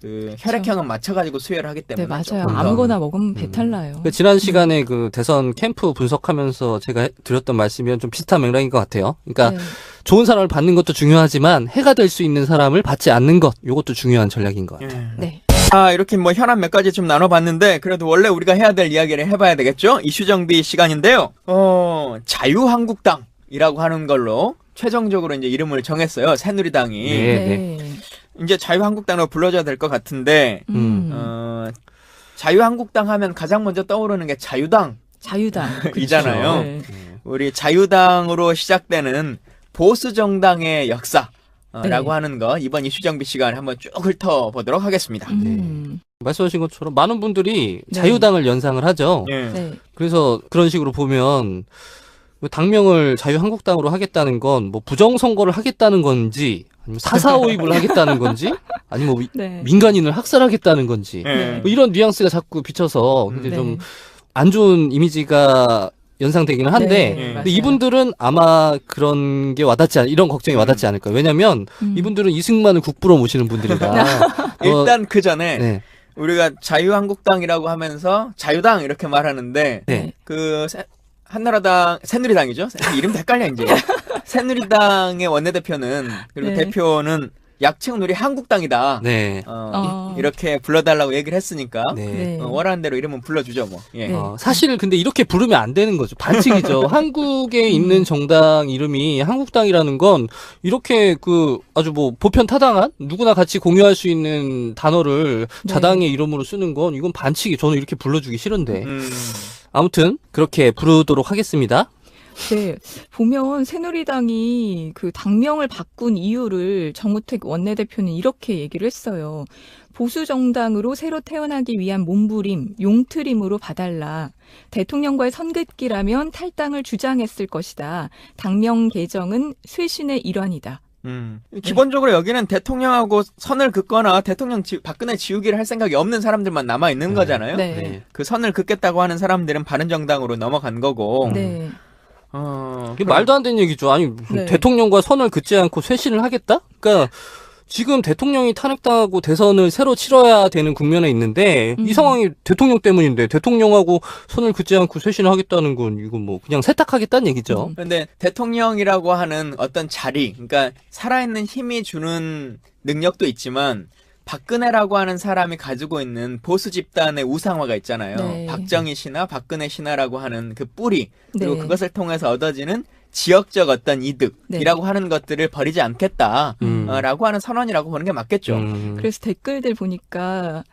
그 혈액형은 맞춰가지고 수혈을 하기 네, 때문에 맞아요. 조금 더 아무거나 먹으면 배탈 나요. 그 지난 시간에 그 대선 캠프 분석하면서 제가 드렸던 말씀이랑 좀 비슷한 맥락인 것 같아요. 그러니까 네. 좋은 사람을 받는 것도 중요하지만 해가 될 수 있는 사람을 받지 않는 것, 이것도 중요한 전략인 것 같아요. 예. 네. 이렇게 뭐 현안 몇 가지 좀 나눠봤는데 그래도 원래 우리가 해야 될 이야기를 해봐야 되겠죠? 이슈 정비 시간인데요. 자유한국당이라고 하는 걸로 최종적으로 이제 이름을 정했어요. 새누리당이. 네. 이제 자유한국당으로 불러줘야 될 것 같은데 자유한국당 하면 가장 먼저 떠오르는 게 자유당. 자유당. 이잖아요. 네. 우리 자유당으로 시작되는 보수 정당의 역사라고 네. 하는 거 이번 이슈 정비 시간에 한번 쭉 훑어보도록 하겠습니다. 말씀하신 것처럼 많은 분들이 네. 자유당을 연상을 하죠. 예. 네. 그래서 그런 식으로 보면 당명을 자유한국당으로 하겠다는 건 뭐 부정선거를 하겠다는 건지 아니면 사사오입을 하겠다는 건지 아니면 뭐 네. 민간인을 학살하겠다는 건지 예. 뭐 이런 뉘앙스가 자꾸 비쳐서 근데 네. 좀 안 좋은 이미지가 연상되기는 한데 네, 네. 근데 이분들은 아마 그런 게 와닿지 않 이런 걱정이 와닿지 않을 거예요. 왜냐하면 이분들은 이승만을 국부로 모시는 분들이라 일단 그 전에 네. 우리가 자유한국당이라고 하면서 자유당 이렇게 말하는데 네. 그 한나라당 새누리당이죠. 이름도 헷갈려 이제. 새누리당의 원내대표는 그리고 네. 대표는 약칭은 우리 한국당이다. 네. 이렇게 불러달라고 얘기를 했으니까 네. 네. 원하는 대로 이름은 불러주죠 뭐. 예. 네. 사실 근데 이렇게 부르면 안 되는 거죠. 반칙이죠. 한국에 있는 정당 이름이 한국당이라는 건 이렇게 그 아주 뭐 보편 타당한 누구나 같이 공유할 수 있는 단어를 네. 자당의 이름으로 쓰는 건 이건 반칙이. 저는 이렇게 불러주기 싫은데. 음. 아무튼 그렇게 부르도록 하겠습니다. 네, 보면 새누리당이 그 당명을 바꾼 이유를 정우택 원내대표는 이렇게 얘기를 했어요. 보수 정당으로 새로 태어나기 위한 몸부림, 용트림으로 봐달라. 대통령과의 선긋기라면 탈당을 주장했을 것이다. 당명 개정은 쇄신의 일환이다. 기본적으로 여기는 대통령하고 선을 긋거나 대통령 박근혜 지우기를 할 생각이 없는 사람들만 남아 있는 거잖아요. 네. 그 선을 긋겠다고 하는 사람들은 바른정당으로 넘어간 거고. 네. 이게 말도 안 되는 얘기죠. 아니 네. 대통령과 선을 긋지 않고 쇄신을 하겠다? 그러니까 지금 대통령이 탄핵당하고 대선을 새로 치러야 되는 국면에 있는데 이 상황이 대통령 때문인데 대통령하고 선을 긋지 않고 쇄신을 하겠다는 건 이건 뭐 그냥 세탁하겠다는 얘기죠. 그런데 대통령이라고 하는 어떤 자리, 그러니까 살아있는 힘이 주는 능력도 있지만 박근혜라고 하는 사람이 가지고 있는 보수 집단의 우상화가 있잖아요. 네. 박정희 신화, 박근혜 신화라고 하는 그 뿌리, 그리고 네. 그것을 통해서 얻어지는 지역적 어떤 이득이라고 하는 것들을 버리지 않겠다라고 하는 선언이라고 보는 게 맞겠죠. 그래서 댓글들 보니까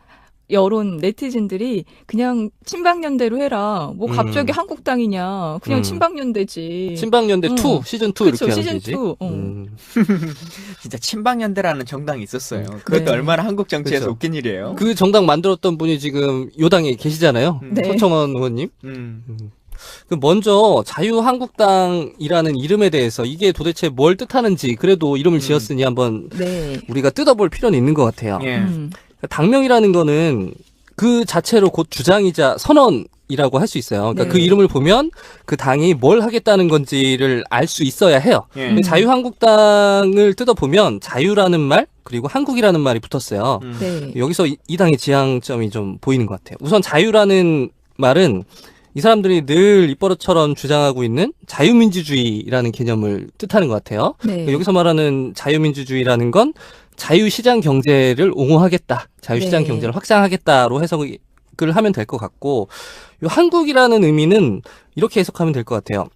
여론 네티즌들이 그냥 친박연대로 해라. 뭐 갑자기 한국당이냐. 그냥 친박연대지. 친박연대 2 시즌 2 그렇죠, 이렇게 하는 시즌 거지. 2. 진짜 친박연대라는 정당이 있었어요. 그것도 네. 얼마나 한국 정치에서 그렇죠. 웃긴 일이에요. 그 정당 만들었던 분이 지금 요당에 계시잖아요. 네. 서청원 의원님. 음. 그 먼저 자유한국당이라는 이름에 대해서 이게 도대체 뭘 뜻하는지 그래도 이름을 지었으니 한번 네. 우리가 뜯어볼 필요는 있는 것 같아요. 예. 당명이라는 거는 그 자체로 곧 주장이자 선언인 이라고 할 수 있어요. 그러니까 네. 그 이름을 보면 그 당이 뭘 하겠다는 건지를 알 수 있어야 해요. 예. 근데 자유한국당을 뜯어보면 자유라는 말 그리고 한국이라는 말이 붙었어요. 네. 여기서 이 당의 지향점이 좀 보이는 것 같아요. 우선 자유라는 말은 이 사람들이 늘 입버릇처럼 주장하고 있는 자유민주주의라는 개념을 뜻하는 것 같아요. 네. 여기서 말하는 자유민주주의라는 건 자유시장 경제를 옹호하겠다, 자유시장 네. 경제를 확장하겠다로 해석을 하면 될 것 같고, 요 한국이라는 의미는 이렇게 해석하면 될 것 같아요.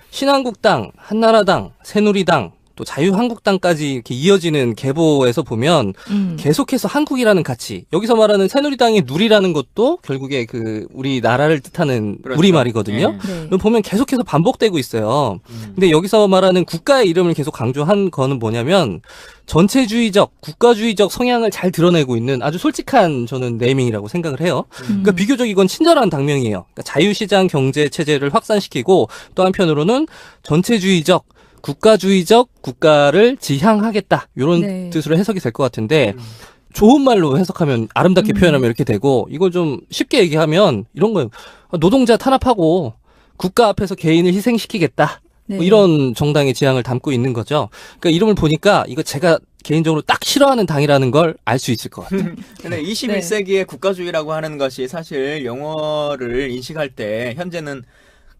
신한국당, 한나라당, 새누리당, 또 자유한국당까지 이렇게 이어지는 계보에서 보면 계속해서 한국이라는 가치, 여기서 말하는 새누리당의 누리라는 것도 결국에 그 우리나라를 뜻하는 그렇죠. 우리말이거든요. 예. 네. 그럼 보면 계속해서 반복되고 있어요. 근데 여기서 말하는 국가의 이름을 계속 강조한 거는 뭐냐면 전체주의적, 국가주의적 성향을 잘 드러내고 있는 아주 솔직한 저는 네이밍이라고 생각을 해요. 그러니까 비교적 이건 친절한 당명이에요. 그러니까 자유시장 경제 체제를 확산시키고 또 한편으로는 전체주의적, 국가주의적 국가를 지향하겠다. 이런 네. 뜻으로 해석이 될 것 같은데 좋은 말로 해석하면 아름답게 표현하면 이렇게 되고 이걸 좀 쉽게 얘기하면 이런 거예요. 노동자 탄압하고 국가 앞에서 개인을 희생시키겠다. 네. 뭐 이런 정당의 지향을 담고 있는 거죠. 그러니까 이름을 보니까 이거 제가 개인적으로 딱 싫어하는 당이라는 걸 알 수 있을 것 같아요. 근데 21세기의 국가주의라고 하는 것이 사실 용어를 인식할 때 현재는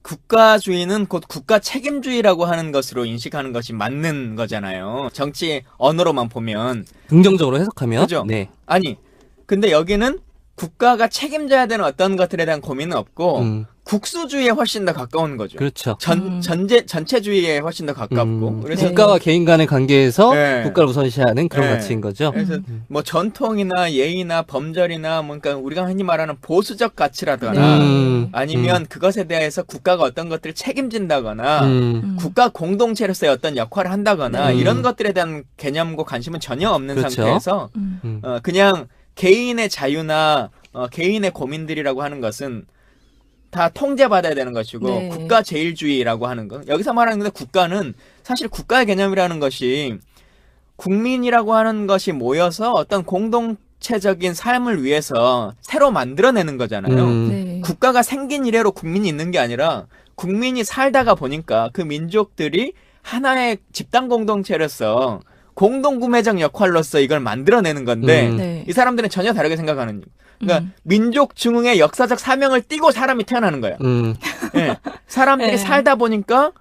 국가주의는 곧 국가 책임주의라고 하는 것으로 인식하는 것이 맞는 거잖아요. 정치 언어로만 보면. 긍정적으로 해석하면. 그죠? 네. 아니, 근데 여기는 국가가 책임져야 되는 어떤 것들에 대한 고민은 없고 국수주의에 훨씬 더 가까운 거죠. 그렇죠. 전체주의에 훨씬 더 가깝고. 그래서 국가와 개인 간의 관계에서 네. 국가를 우선시하는 그런 네. 가치인 거죠. 그래서 뭐 전통이나 예의나 범절이나 뭔가 우리가 흔히 말하는 보수적 가치라거나 네. 아니면 그것에 대해서 국가가 어떤 것들을 책임진다거나 국가 공동체로서의 어떤 역할을 한다거나 이런 것들에 대한 개념과 관심은 전혀 없는 그렇죠. 상태에서 그냥 개인의 자유나 개인의 고민들이라고 하는 것은 다 통제받아야 되는 것이고 네. 국가 제일주의라고 하는 것. 여기서 말하는 건데 국가는 사실 국가의 개념이라는 것이 국민이라고 하는 것이 모여서 어떤 공동체적인 삶을 위해서 새로 만들어내는 거잖아요. 네. 국가가 생긴 이래로 국민이 있는 게 아니라 국민이 살다가 보니까 그 민족들이 하나의 집단 공동체로서 공동구매적 역할로서 이걸 만들어내는 건데 네. 이 사람들은 전혀 다르게 생각하는 그러니까 민족 증흥의 역사적 사명을 띠고 사람이 태어나는 거야. 예. 사람들이 네. 살다 보니까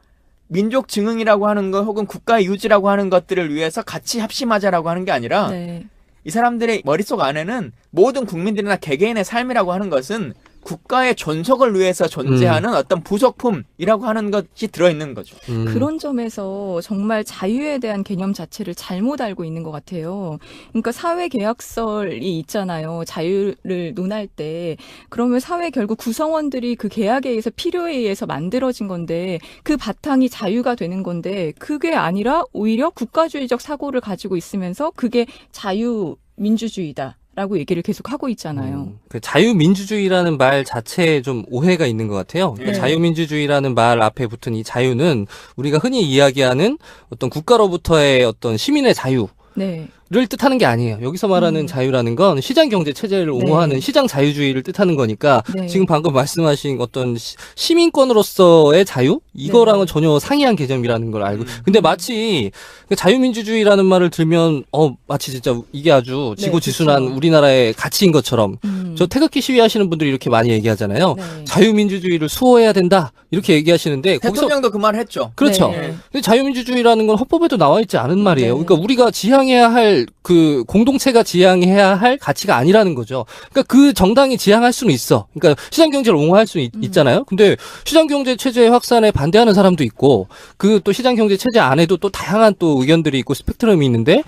민족 증흥이라고 하는 것 혹은 국가 유지라고 하는 것들을 위해서 같이 합심하자라고 하는 게 아니라 네. 이 사람들의 머릿속 안에는 모든 국민들이나 개개인의 삶이라고 하는 것은 국가의 존속을 위해서 존재하는 어떤 부속품이라고 하는 것이 들어있는 거죠. 그런 점에서 정말 자유에 대한 개념 자체를 잘못 알고 있는 것 같아요. 그러니까 사회계약설이 있잖아요. 자유를 논할 때. 그러면 사회 결국 구성원들이 그 계약에 의해서 필요에 의해서 만들어진 건데 그 바탕이 자유가 되는 건데 그게 아니라 오히려 국가주의적 사고를 가지고 있으면서 그게 자유민주주의다. 라고 얘기를 계속 하고 있잖아요. 그 자유민주주의라는 말 자체에 좀 오해가 있는 것 같아요. 네. 자유민주주의라는 말 앞에 붙은 이 자유는 우리가 흔히 이야기하는 어떤 국가로부터의 어떤 시민의 자유. 네. 를 뜻하는 게 아니에요. 여기서 말하는 자유라는 건 시장 경제 체제를 옹호하는 네. 시장 자유주의를 뜻하는 거니까 네. 지금 방금 말씀하신 어떤 시민권으로서의 자유? 이거랑은 네. 전혀 상이한 개념이라는 걸 알고. 근데 마치 자유민주주의라는 말을 들면 마치 진짜 이게 아주 네, 지고지순한 그렇죠. 우리나라의 가치인 것처럼 저 태극기 시위하시는 분들이 이렇게 많이 얘기하잖아요. 네. 자유민주주의를 수호해야 된다. 이렇게 얘기하시는데 거기서 대통령도 그 말을 했죠. 그렇죠. 네. 근데 자유민주주의라는 건 헌법에도 나와 있지 않은 말이에요. 네. 그러니까 우리가 지향해야 할 그 공동체가 지향해야 할 가치가 아니라는 거죠. 그러니까 그 정당이 지향할 수는 있어. 그러니까 시장경제를 옹호할 수 있잖아요. 근데 시장경제 체제의 확산에 반대하는 사람도 있고 그 또 시장경제 체제 안에도 또 다양한 또 의견들이 있고 스펙트럼이 있는데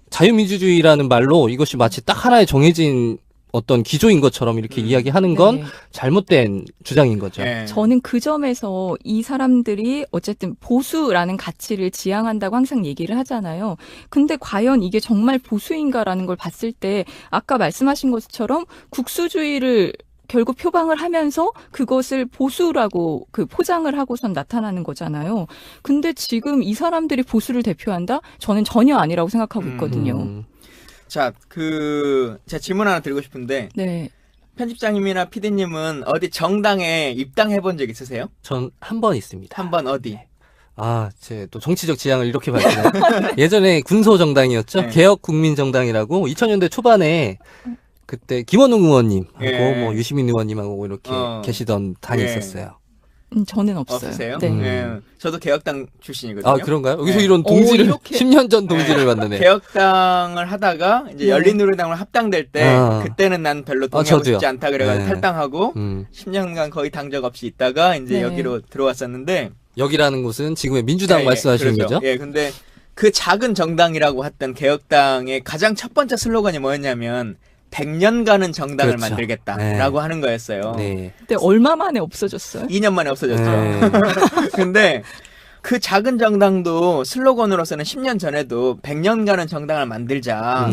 자유민주주의라는 말로 이것이 마치 딱 하나의 정해진 어떤 기조인 것처럼 이렇게 이야기하는 건 네. 잘못된 주장인 거죠. 예. 저는 그 점에서 이 사람들이 어쨌든 보수라는 가치를 지향한다고 항상 얘기를 하잖아요. 근데 과연 이게 정말 보수인가라는 걸 봤을 때 아까 말씀하신 것처럼 국수주의를 결국 표방을 하면서 그것을 보수라고 그 포장을 하고선 나타나는 거잖아요. 근데 지금 이 사람들이 보수를 대표한다? 저는 전혀 아니라고 생각하고 있거든요. 자, 제 질문 하나 드리고 싶은데 네. 편집장님이나 PD님은 어디 정당에 입당해 본 적 있으세요? 전 한 번 있습니다. 한 번 어디? 제 또 정치적 지향을 이렇게 밝히네요. 예전에 군소정당이었죠. 네. 개혁국민정당이라고 2000년대 초반에 그때 김원웅 의원님하고 예. 뭐 유시민 의원님하고 이렇게 계시던 당이 예. 있었어요. 저는 없어요. 없으세요? 네. 예. 저도 개혁당 출신이거든요. 아, 그런가요? 여기서 네. 이런 동지를, 이렇게- 10년 전 동지를 만나네. 개혁당을 하다가 이제 네. 열린우리당으로 합당될 때 그때는 난 별로 동의하고 저도요. 싶지 않다 그래가지고 네. 탈당하고 10년간 거의 당적 없이 있다가 이제 네. 여기로 들어왔었는데 여기라는 곳은 지금의 민주당 예, 말씀하시는 그렇죠. 거죠? 예, 근데 그 작은 정당이라고 했던 개혁당의 가장 첫 번째 슬로건이 뭐였냐면 100년간은 정당을 그렇죠. 만들겠다라고 하는 거였어요. 네. 근데 얼마 만에 없어졌어요? 2년 만에 없어졌죠. 네. 근데 그 작은 정당도 슬로건으로서는 10년 전에도 100년간은 정당을 만들자라고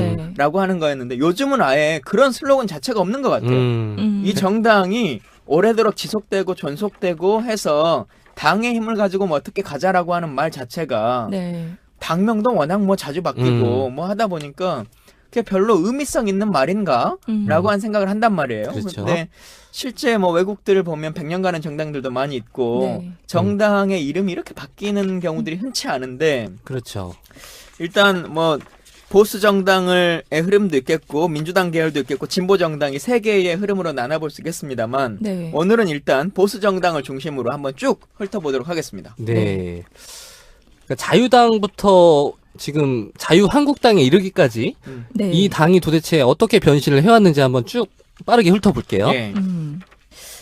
네. 하는 거였는데 요즘은 아예 그런 슬로건 자체가 없는 것 같아요. 이 정당이 오래도록 지속되고 존속되고 해서 당의 힘을 가지고 뭐 어떻게 가자라고 하는 말 자체가 네. 당명도 워낙 뭐 자주 바뀌고 뭐 하다 보니까 그게 별로 의미성 있는 말인가? 라고 한 생각을 한단 말이에요. 그렇죠. 근데 실제 뭐 외국들을 보면 100년간은 정당들도 많이 있고 네. 정당의 이름이 이렇게 바뀌는 경우들이 흔치 않은데 그렇죠. 일단 뭐 보수 정당의 흐름도 있겠고 민주당 계열도 있겠고 진보 정당이 세 개의 흐름으로 나눠볼 수 있겠습니다만 네. 오늘은 일단 보수 정당을 중심으로 한번 쭉 훑어보도록 하겠습니다. 네. 그러니까 자유당부터 지금 자유한국당에 이르기까지 네. 이 당이 도대체 어떻게 변신을 해왔는지 한번 쭉 빠르게 훑어볼게요. 예.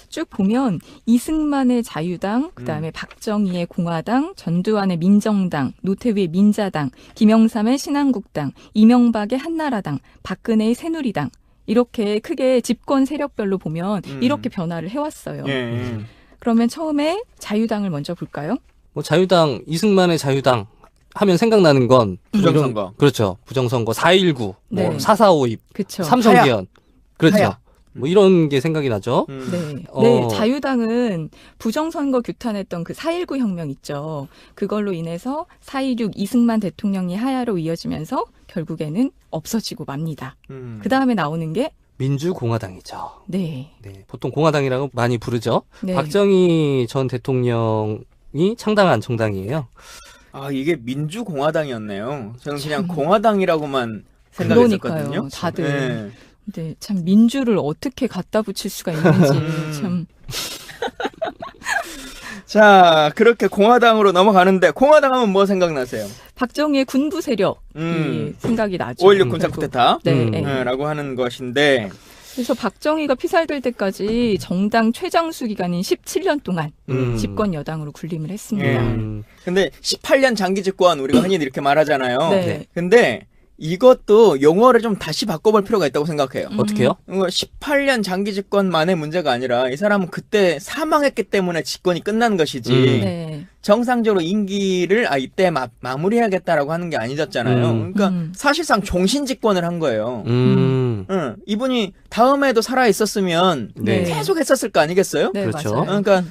쭉 보면 이승만의 자유당, 그다음에 박정희의 공화당, 전두환의 민정당, 노태우의 민자당, 김영삼의 신한국당, 이명박의 한나라당, 박근혜의 새누리당 이렇게 크게 집권 세력별로 보면 이렇게 변화를 해왔어요. 예. 그러면 처음에 자유당을 먼저 볼까요? 뭐 자유당, 이승만의 자유당 하면 생각나는 건 부정선거. 이런- 그렇죠. 부정선거 4.19, 네. 뭐 4.4.5입, 그렇죠. 삼성기현. 그렇죠. 하야. 뭐 이런 게 생각이 나죠. 네. 어. 네, 자유당은 부정선거 규탄했던 그 4.19 혁명 있죠. 그걸로 인해서 4.16 이승만 대통령이 하야로 이어지면서 결국에는 없어지고 맙니다. 그 다음에 나오는 게 민주공화당이죠. 네. 네, 보통 공화당이라고 많이 부르죠. 네. 박정희 전 대통령이 창당한 정당이에요. 아, 이게 민주공화당이었네요. 저는 그냥 공화당이라고만 생각했었거든요. 그러니까요. 다들. 네. 네, 참 민주를 어떻게 갖다 붙일 수가 있는지 참 자, 그렇게 공화당으로 넘어가는데 공화당 하면 뭐 생각나세요? 박정희의 군부 세력이 생각이 나죠. 5.16 군사 결국. 쿠데타 네, 네. 라고 하는 것인데 그래서 박정희가 피살될 때까지 정당 최장수 기간인 17년 동안 집권 여당으로 군림을 했습니다. 근데 18년 장기 집권 우리가 흔히 이렇게 말하잖아요. 네. 근데 이것도 용어를 좀 다시 바꿔볼 필요가 있다고 생각해요. 어떻게요? 18년 장기 집권만의 문제가 아니라 이 사람은 그때 사망했기 때문에 집권이 끝난 것이지 네. 정상적으로 임기를 이때 마무리해야겠다라고 하는 게 아니었잖아요. 그러니까 사실상 종신 집권을 한 거예요. 이분이 다음에도 살아 있었으면 네. 계속 했었을 거 아니겠어요? 네, 그렇죠. 맞아요. 그러니까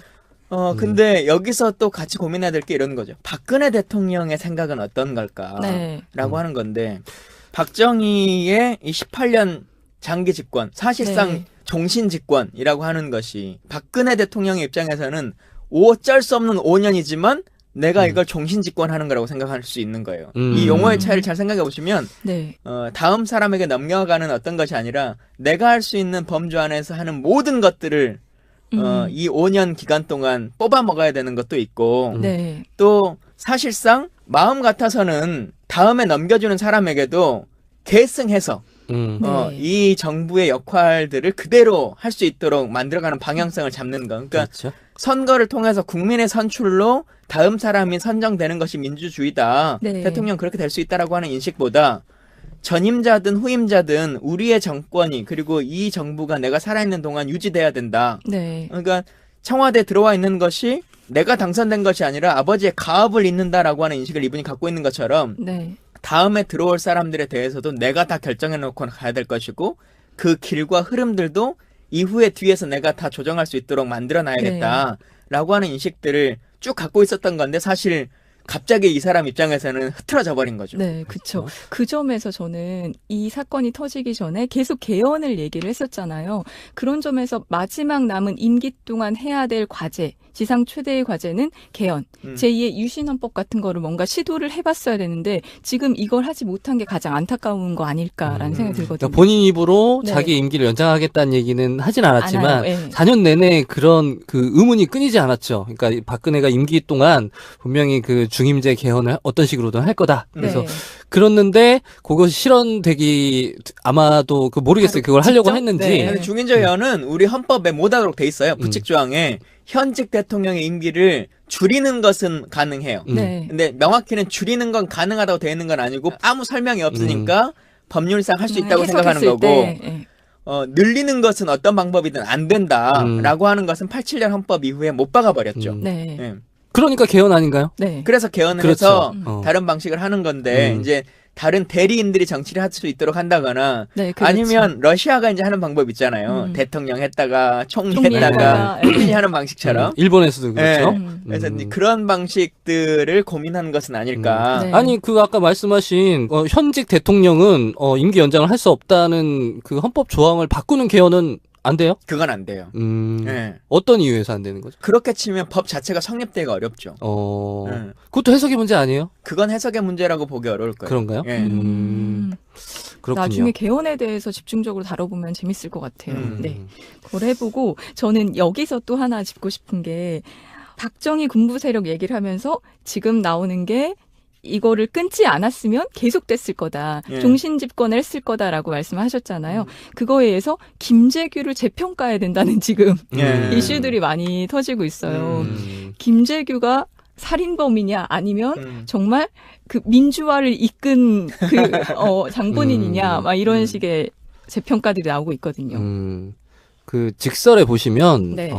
근데 여기서 또 같이 고민해야 될 게 이런 거죠. 박근혜 대통령의 생각은 어떤 걸까? 네. 라고 하는 건데 박정희의 이 18년 장기 집권, 사실상 네. 종신 집권이라고 하는 것이 박근혜 대통령의 입장에서는 어쩔 수 없는 5년이지만 내가 이걸 종신 집권하는 거라고 생각할 수 있는 거예요. 이 용어의 차이를 잘 생각해 보시면 네. 다음 사람에게 넘겨가는 어떤 것이 아니라 내가 할 수 있는 범주 안에서 하는 모든 것들을 이 5년 기간 동안 뽑아 먹어야 되는 것도 있고 네. 또 사실상 마음 같아서는 다음에 넘겨주는 사람에게도 계승해서 네. 이 정부의 역할들을 그대로 할 수 있도록 만들어가는 방향성을 잡는 거. 그러니까 그렇죠. 선거를 통해서 국민의 선출로 다음 사람이 선정되는 것이 민주주의다. 네. 대통령 그렇게 될 수 있다라고 하는 인식보다 전임자든 후임자든 우리의 정권이 그리고 이 정부가 내가 살아있는 동안 유지돼야 된다. 네. 그러니까 청와대에 들어와 있는 것이 내가 당선된 것이 아니라 아버지의 가업을 잇는다라고 하는 인식을 이분이 갖고 있는 것처럼 네. 다음에 들어올 사람들에 대해서도 내가 다 결정해놓고 가야 될 것이고 그 길과 흐름들도 이후에 뒤에서 내가 다 조정할 수 있도록 만들어놔야겠다라고 하는 인식들을 쭉 갖고 있었던 건데 사실 갑자기 이 사람 입장에서는 흐트러져 버린 거죠. 네, 그쵸. 그 점에서 저는 이 사건이 터지기 전에 계속 개헌을 얘기를 했었잖아요. 그런 점에서 마지막 남은 임기 동안 해야 될 과제, 지상 최대의 과제는 개헌, 제2의 유신헌법 같은 거를 뭔가 시도를 해봤어야 되는데 지금 이걸 하지 못한 게 가장 안타까운 거 아닐까라는 생각이 들거든요. 그러니까 본인 입으로 네. 자기 임기를 연장하겠다는 얘기는 하진 않았지만 않아요. 예. 4년 내내 그런 그 의문이 끊이지 않았죠. 그러니까 박근혜가 임기 동안 분명히 그 중임제 개헌을 어떤 식으로든 할 거다. 그래서 네. 그랬는데 그것이 실현되기 아마도 그 모르겠어요. 그걸 하려고 직접? 했는지. 네. 근데 중인제 개헌은 우리 헌법에 못하도록 돼 있어요. 부칙 조항에 현직 대통령의 임기를 줄이는 것은 가능해요. 네. 근데 명확히는 줄이는 건 가능하다고 되어 있는 건 아니고 아무 설명이 없으니까 법률상 할 수 있다고 생각하는 해석했을 거고 때, 예. 늘리는 것은 어떤 방법이든 안 된다라고 하는 것은 87년 헌법 이후에 못 박아버렸죠. 네. 예. 그러니까 개헌 아닌가요? 네. 그래서 개헌을 그렇죠. 해서 다른 방식을 하는 건데 이제 다른 대리인들이 정치를 할 수 있도록 한다거나 네, 그렇죠. 아니면 러시아가 이제 하는 방법 있잖아요. 대통령 했다가 총리 총리했다가, 했다가 총리 하는 방식처럼. 일본에서도 그렇죠. 예. 그래서 이제 그런 방식들을 고민한 것은 아닐까. 네. 아니 그 아까 말씀하신 현직 대통령은 임기 연장을 할 수 없다는 그 헌법 조항을 바꾸는 개헌은 안 돼요? 그건 안 돼요. 예. 어떤 이유에서 안 되는 거죠? 그렇게 치면 법 자체가 성립되기가 어렵죠. 예. 그것도 해석의 문제 아니에요? 그건 해석의 문제라고 보기 어려울 거예요. 그런가요? 예. 그렇군요. 나중에 개헌에 대해서 집중적으로 다뤄보면 재밌을 것 같아요. 음. 네. 그걸 해보고 저는 여기서 또 하나 짚고 싶은 게 박정희 군부 세력 얘기를 하면서 지금 나오는 게 이거를 끊지 않았으면 계속됐을 거다. 예. 종신 집권을 했을 거다라고 말씀하셨잖아요. 그거에 의해서 김재규를 재평가해야 된다는 지금 예. 이슈들이 많이 터지고 있어요. 김재규가 살인범이냐 아니면 정말 그 민주화를 이끈 그 장본인이냐 막 이런 식의 재평가들이 나오고 있거든요. 그 직설에 보시면 네.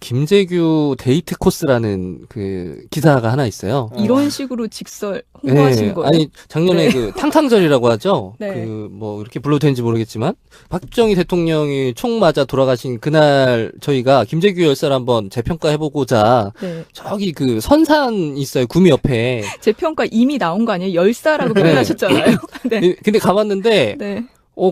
김재규 데이트 코스라는 그 기사가 하나 있어요. 이런 식으로 직설 홍보하신 네. 거예요? 아니 작년에 네. 그 탕탕절이라고 하죠. 네. 그 뭐 이렇게 불러도 되는지 모르겠지만 박정희 대통령이 총 맞아 돌아가신 그날 저희가 김재규 열사를 한번 재평가해보고자 네. 저기 그 선산 있어요 구미 옆에. 재평가 이미 나온 거 아니에요? 열사라고 네. 표현하셨잖아요. 네. 근데 가봤는데 네.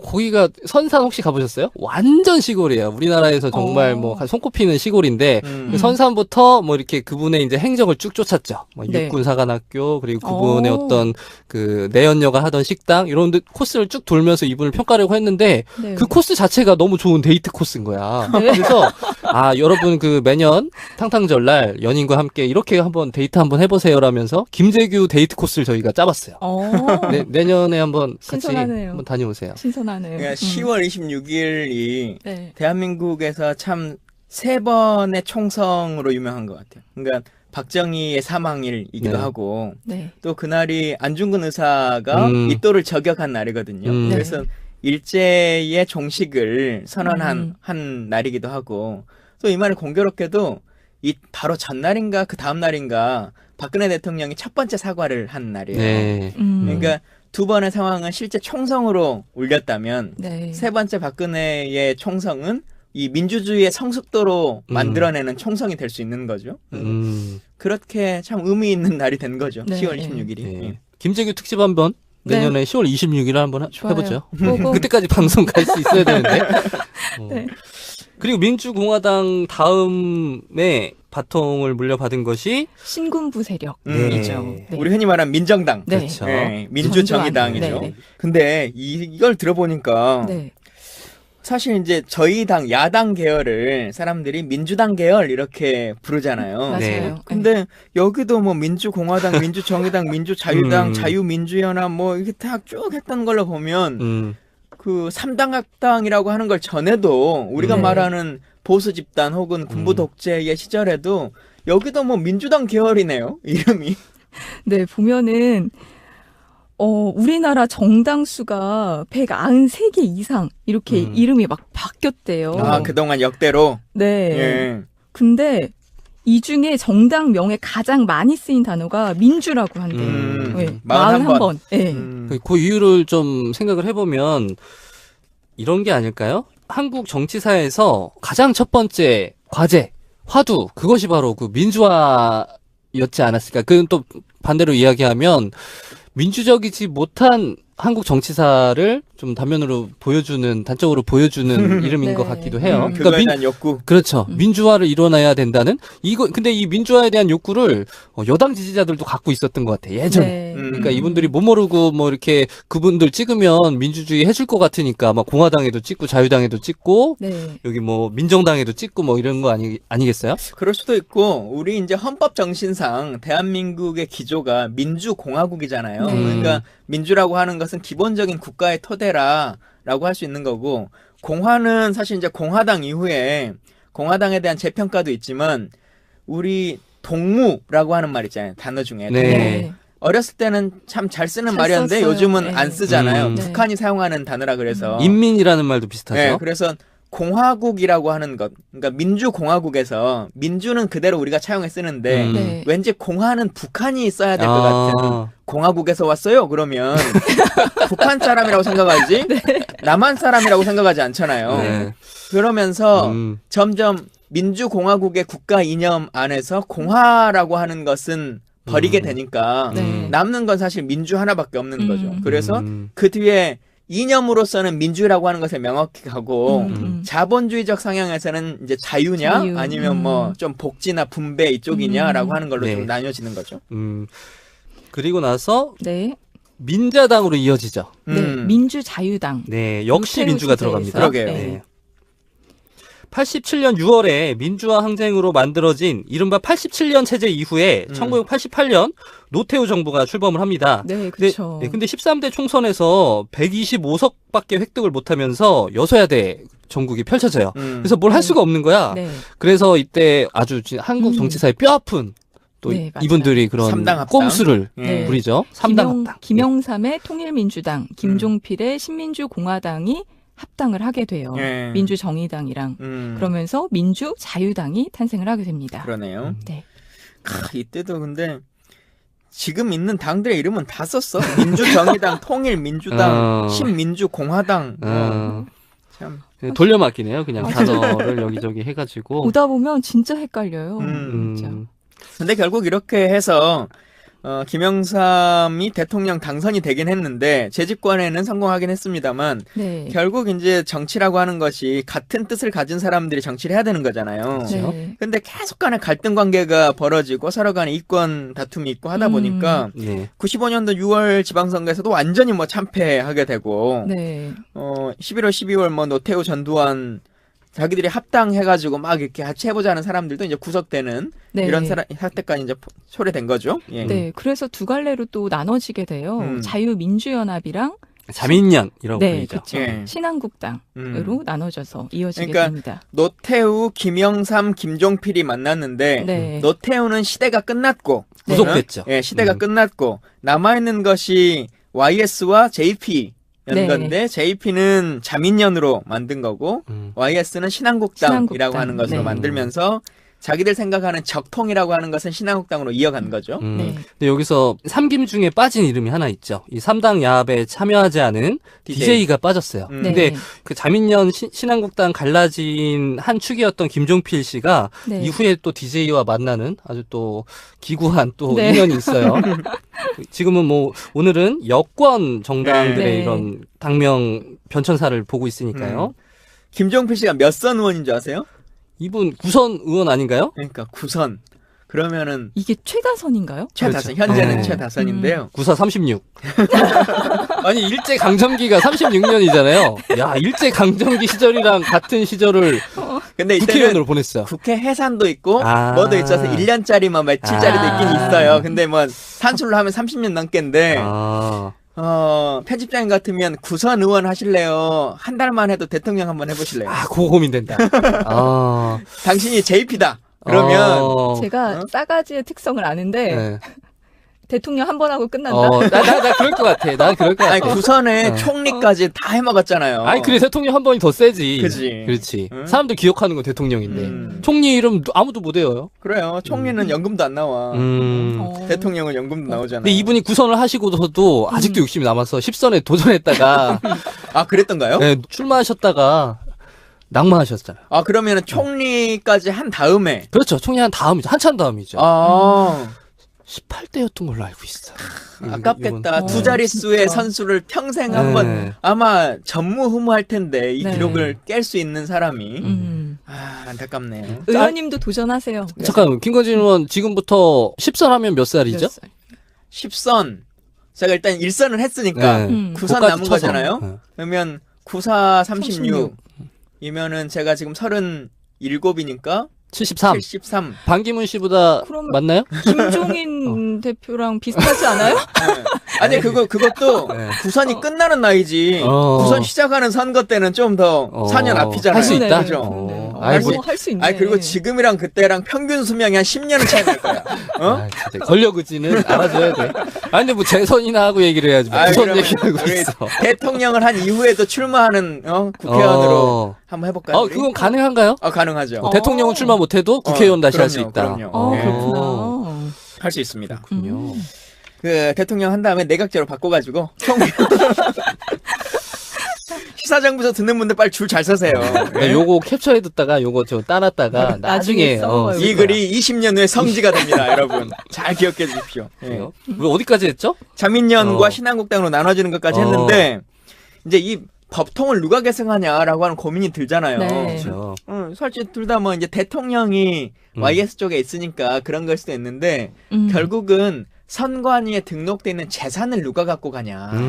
거기가 선산 혹시 가보셨어요? 완전 시골이에요. 우리나라에서 정말 뭐 손꼽히는 시골인데 그 선산부터 뭐 이렇게 그분의 이제 행적을 쭉 쫓았죠. 뭐 네. 육군사관학교 그리고 그분의 어떤 그 내연녀가 하던 식당 이런 데 코스를 쭉 돌면서 이분을 평가하려고 했는데 네. 그 코스 자체가 너무 좋은 데이트 코스인 거야. 네. 그래서 여러분 그 매년 탕탕절날 연인과 함께 이렇게 한번 데이트 한번 해보세요라면서 김재규 데이트 코스를 저희가 짜봤어요. 내년에 한번 같이 신선하네요. 한번 다녀오세요. 신선하네요. 그러니까 10월 26일이 네. 대한민국에서 참 3번의 총성으로 유명한 것 같아요. 그러니까 박정희의 사망일이기도 네. 하고 네. 또 그날이 안중근 의사가 이또를 저격한 날이거든요. 그래서 일제의 종식을 선언한 한 날이기도 하고 또 이 말을 공교롭게도 이 바로 전날인가 그 다음 날인가 박근혜 대통령이 첫 번째 사과를 한 날이에요. 네. 그러니까 두 번의 상황은 실제 총성으로 울렸다면 네. 세 번째 박근혜의 총성은 이 민주주의의 성숙도로 만들어내는 총성이 될 수 있는 거죠. 그렇게 참 의미 있는 날이 된 거죠. 네. 10월 26일이. 네. 김재규 특집 한번 내년에 10월 26일에 한번 좋아요. 해보죠. 보고. 그때까지 방송 갈 수 있어야 되는데. 네. 그리고 민주공화당 다음에 바통을 물려받은 것이 신군부 세력이죠. 네. 네. 우리 흔히 말하는 민정당. 네. 그렇죠. 네, 민주정의당이죠. 네, 네. 근데 이걸 들어보니까 네. 사실 이제 저희 당 야당 계열을 사람들이 민주당 계열 이렇게 부르잖아요. 맞아요. 네. 근데 여기도 뭐 민주공화당, 민주정의당, 민주자유당, 자유민주연합 뭐 이렇게 다 쭉 했던 걸로 보면 그 3당 합당이라고 하는 걸 전에도 우리가 네. 말하는 보수 집단 혹은 군부 독재의 시절에도 여기도 뭐 민주당 계열이네요. 이름이. 네, 보면은 우리나라 정당 수가 193개 이상 이렇게 이름이 막 바뀌었대요. 아, 그동안 역대로. 네. 예. 근데 이 중에 정당 명에 가장 많이 쓰인 단어가 민주라고 한대요. 네, 41번. 네. 그 이유를 좀 생각을 해보면 이런 게 아닐까요? 한국 정치사에서 가장 첫 번째 과제, 화두 그것이 바로 그 민주화 였지 않았을까. 그건 또 반대로 이야기하면 민주적이지 못한 한국 정치사를 좀 단적으로 보여주는 이름인 네. 것 같기도 해요. 그거에 대한 욕구. 그렇죠. 민주화를 이뤄내야 된다는 근데 이 민주화에 대한 욕구를 여당 지지자들도 갖고 있었던 것 같아. 예전에. 네. 그러니까 이분들이 못 모르고 뭐 이렇게 그분들 찍으면 민주주의 해줄 것 같으니까 막 공화당에도 찍고 자유당에도 찍고 네. 여기 뭐 민정당에도 찍고 뭐 이런 거 아니겠어요? 그럴 수도 있고 우리 이제 헌법 정신상 대한민국의 기조가 민주공화국이잖아요. 그러니까 민주라고 하는 것은 기본적인 국가의 토대라고 할 수 있는 거고 공화는 사실 이제 공화당 이후에 공화당에 대한 재평가도 있지만 우리 동무라고 하는 말 있잖아요. 단어 중에. 네. 어렸을 때는 참 잘 쓰는 잘 말이었는데 썼어요. 요즘은 네. 안 쓰잖아요. 네. 북한이 사용하는 단어라 그래서. 인민이라는 말도 비슷하죠. 네, 그래서 공화국이라고 하는 것, 그러니까 민주공화국에서 민주는 그대로 우리가 차용해 쓰는데 네. 왠지 공화는 북한이 써야 될 것 같은 공화국에서 왔어요? 그러면 북한 사람이라고 생각하지 남한 사람이라고 생각하지 않잖아요. 네. 그러면서 점점 민주공화국의 국가 이념 안에서 공화라고 하는 것은 버리게 되니까 네. 남는 건 사실 민주 하나밖에 없는 거죠. 그래서 음. 그 뒤에 이념으로서는 민주라고 하는 것을 명확히 하고 자본주의적 성향에서는 이제 자유냐 자유. 아니면 뭐 좀 복지나 분배 이쪽이냐라고 하는 걸로 네. 좀 나뉘어지는 거죠. 그리고 나서 네. 민자당으로 이어지죠. 네. 민주자유당. 네, 역시 노태우 민주가 체제에서. 들어갑니다. 그러게요. 네. 87년 6월에 민주화 항쟁으로 만들어진 이른바 87년 체제 이후에 1988년 노태우 정부가 출범을 합니다. 네, 그렇죠. 근데 13대 총선에서 125석밖에 획득을 못하면서 여소야대 전국이 펼쳐져요. 그래서 뭘 할 수가 없는 거야. 네. 그래서 이때 아주 한국 정치사의 뼈아픈 또 네, 맞아요. 이분들이 그런 삼당 합당. 꼼수를 네. 부리죠. 3당 합당. 김영삼의 통일민주당, 김종필의 신민주공화당이 합당을 하게 돼요. 예. 민주정의당이랑. 그러면서 민주자유당이 탄생을 하게 됩니다. 그러네요. 네. 이때도 근데 지금 있는 당들의 이름은 다 썼어. 민주정의당, 통일민주당, 신민주공화당. 참. 돌려막기네요. 그냥 단어를 여기저기 해가지고. 보다 보면 진짜 헷갈려요. 진짜. 근데 결국 이렇게 해서 김영삼이 대통령 당선이 되긴 했는데 재집권에는 성공하긴 했습니다만 네. 결국 이제 정치라고 하는 것이 같은 뜻을 가진 사람들이 정치를 해야 되는 거잖아요. 네. 근데 계속 간에 갈등 관계가 벌어지고 서로 간에 이권 다툼이 있고 하다 보니까 네. 95년도 6월 지방선거에서도 완전히 뭐 참패하게 되고 네. 11월 12월 뭐 노태우 전두환 자기들이 합당해가지고 막 이렇게 같이 해보자는 사람들도 이제 구속되는 네. 이런 사태까지 이제 초래된 거죠. 예. 네. 그래서 두 갈래로 또 나눠지게 돼요. 자유민주연합이랑 자민련이라고 네, 불리죠. 그렇죠. 예. 신한국당으로 나눠져서 이어지게 그러니까 됩니다. 노태우, 김영삼, 김종필이 만났는데 네. 노태우는 시대가 끝났고 구속됐죠. 예, 시대가 끝났고 남아있는 것이 YS와 JP 연 건데 JP는 자민련으로 만든 거고 YS는 신한국당이라고 신한국당. 하는 것으로 네. 만들면서 자기들 생각하는 적통이라고 하는 것은 신한국당으로 이어간 거죠. 네. 근데 여기서 삼김 중에 빠진 이름이 하나 있죠. 이 3당 야합에 참여하지 않은 DJ가 빠졌어요. 네. 근데 그 자민련 신한국당 갈라진 한 축이었던 김종필 씨가 네. 이후에 또 DJ와 만나는 아주 또 기구한 또 네. 인연이 있어요. 지금은 뭐 오늘은 여권 정당들의 네. 이런 당명 변천사를 보고 있으니까요. 김종필 씨가 몇 선 의원인 줄 아세요? 이분 구선 의원 아닌가요? 그러니까 9선. 그러면은 이게 최다선인가요? 최다선. 그렇죠. 현재는 네. 최다선인데요. 구사 36. 아니 일제 강점기가 36년이잖아요. 야 일제 강점기 시절이랑 같은 시절을 근데 이때는 국회의원으로 보냈어요. 국회 해산도 있고 아. 뭐도 있어서 1년짜리 뭐 며칠짜리도 아. 있긴 있어요. 근데 뭐 산출로 하면 30년 넘겠는데 아. 편집장님 같으면 9선 의원 하실래요? 한 달만 해도 대통령 한번 해보실래요? 아, 그거 고민된다. 아. 당신이 JP다. 그러면 제가 싸가지의 특성을 아는데 네. 대통령 한 번 하고 끝난다. 나 그럴 것 같아. 난 그럴 것 같아. 아니 9선에 총리까지 다 해먹었잖아요. 아니, 그래, 대통령 한 번이 더 세지. 그치. 그렇지. 응? 사람들 기억하는 건 대통령인데. 음. 총리 이름 아무도 못 외워요. 그래요. 총리는 연금도 안 나와. 대통령은 연금도 나오잖아요. 근데 이분이 구선을 하시고서도 아직도 욕심이 남아서 10선에 도전했다가, 아 그랬던가요? 네, 출마하셨다가 낙마하셨잖아요. 아 그러면은 총리까지 한 다음에 그렇죠. 총리 한 다음이죠. 한참 다음이죠. 18대였던 걸로 알고 있어. 아깝겠다. 이건- 두 자릿수의 진짜. 선수를 평생 한번 네. 아마 전무후무할 텐데 이 네. 기록을 깰 수 있는 사람이 안타깝네요. 의원님도 도전하세요. 잠깐 김건진 의원 지금부터 10선 하면 몇 살이죠? 몇 살? 10선. 제가 일단 1선을 했으니까 네. 9선 그것까지 남은 쳐서. 거잖아요. 네. 그러면 94, 36이면은 제가 지금 37이니까 73. 73. 반기문 씨보다 그럼- 맞나요? 김종인 대표랑 비슷하지 않아요? 아니 그것도 네. 9선이 끝나는 나이지. 어. 9선 시작하는 선거 때는 좀 더 4년 앞이잖아요. 할 수 있다. 그죠? 아이, 뭐- 할수 있네. 아니 그리고 지금이랑 그때랑 평균 수명이 한 10년은 차이 날 거야. 어? 아, 진짜 권력 의지는 알아줘야 돼. 아니 근데 뭐 재선이나 하고 얘기를 해야지. 뭐 아이, 무슨 그러면 얘기하고 우리 있어. 대통령을 한 이후에도 출마하는 국회의원으로 한번 해볼까요? 우리? 그건 가능한가요? 가능하죠. 어. 대통령은 출마 못해도 국회의원 다시 할 수 그럼요, 있다. 그럼요. 네. 그렇구나. 할 수 있습니다. 그렇군요. 그 대통령 한 다음에 내각제로 바꿔가지고 시사정부에서 듣는 분들 빨리 줄 잘 서세요. 네, 요거 캡처해 뒀다가 요거 좀 따놨다가 나중에 나중에 써먹어요. 이 글이 20년 후에 성지가 됩니다, 여러분. 잘 기억해 주십시오. 예. 그래요? 우리 어디까지 했죠? 자민련과 어. 신한국당으로 나눠지는 것까지 어. 했는데 이제 이 법통을 누가 계승하냐라고 하는 고민이 들잖아요. 네. 그렇죠. 솔직히 둘 다 뭐 이제 대통령이 YS 쪽에 있으니까 그런 걸 수도 있는데 결국은 선관위에 등록돼 있는 재산을 누가 갖고 가냐라고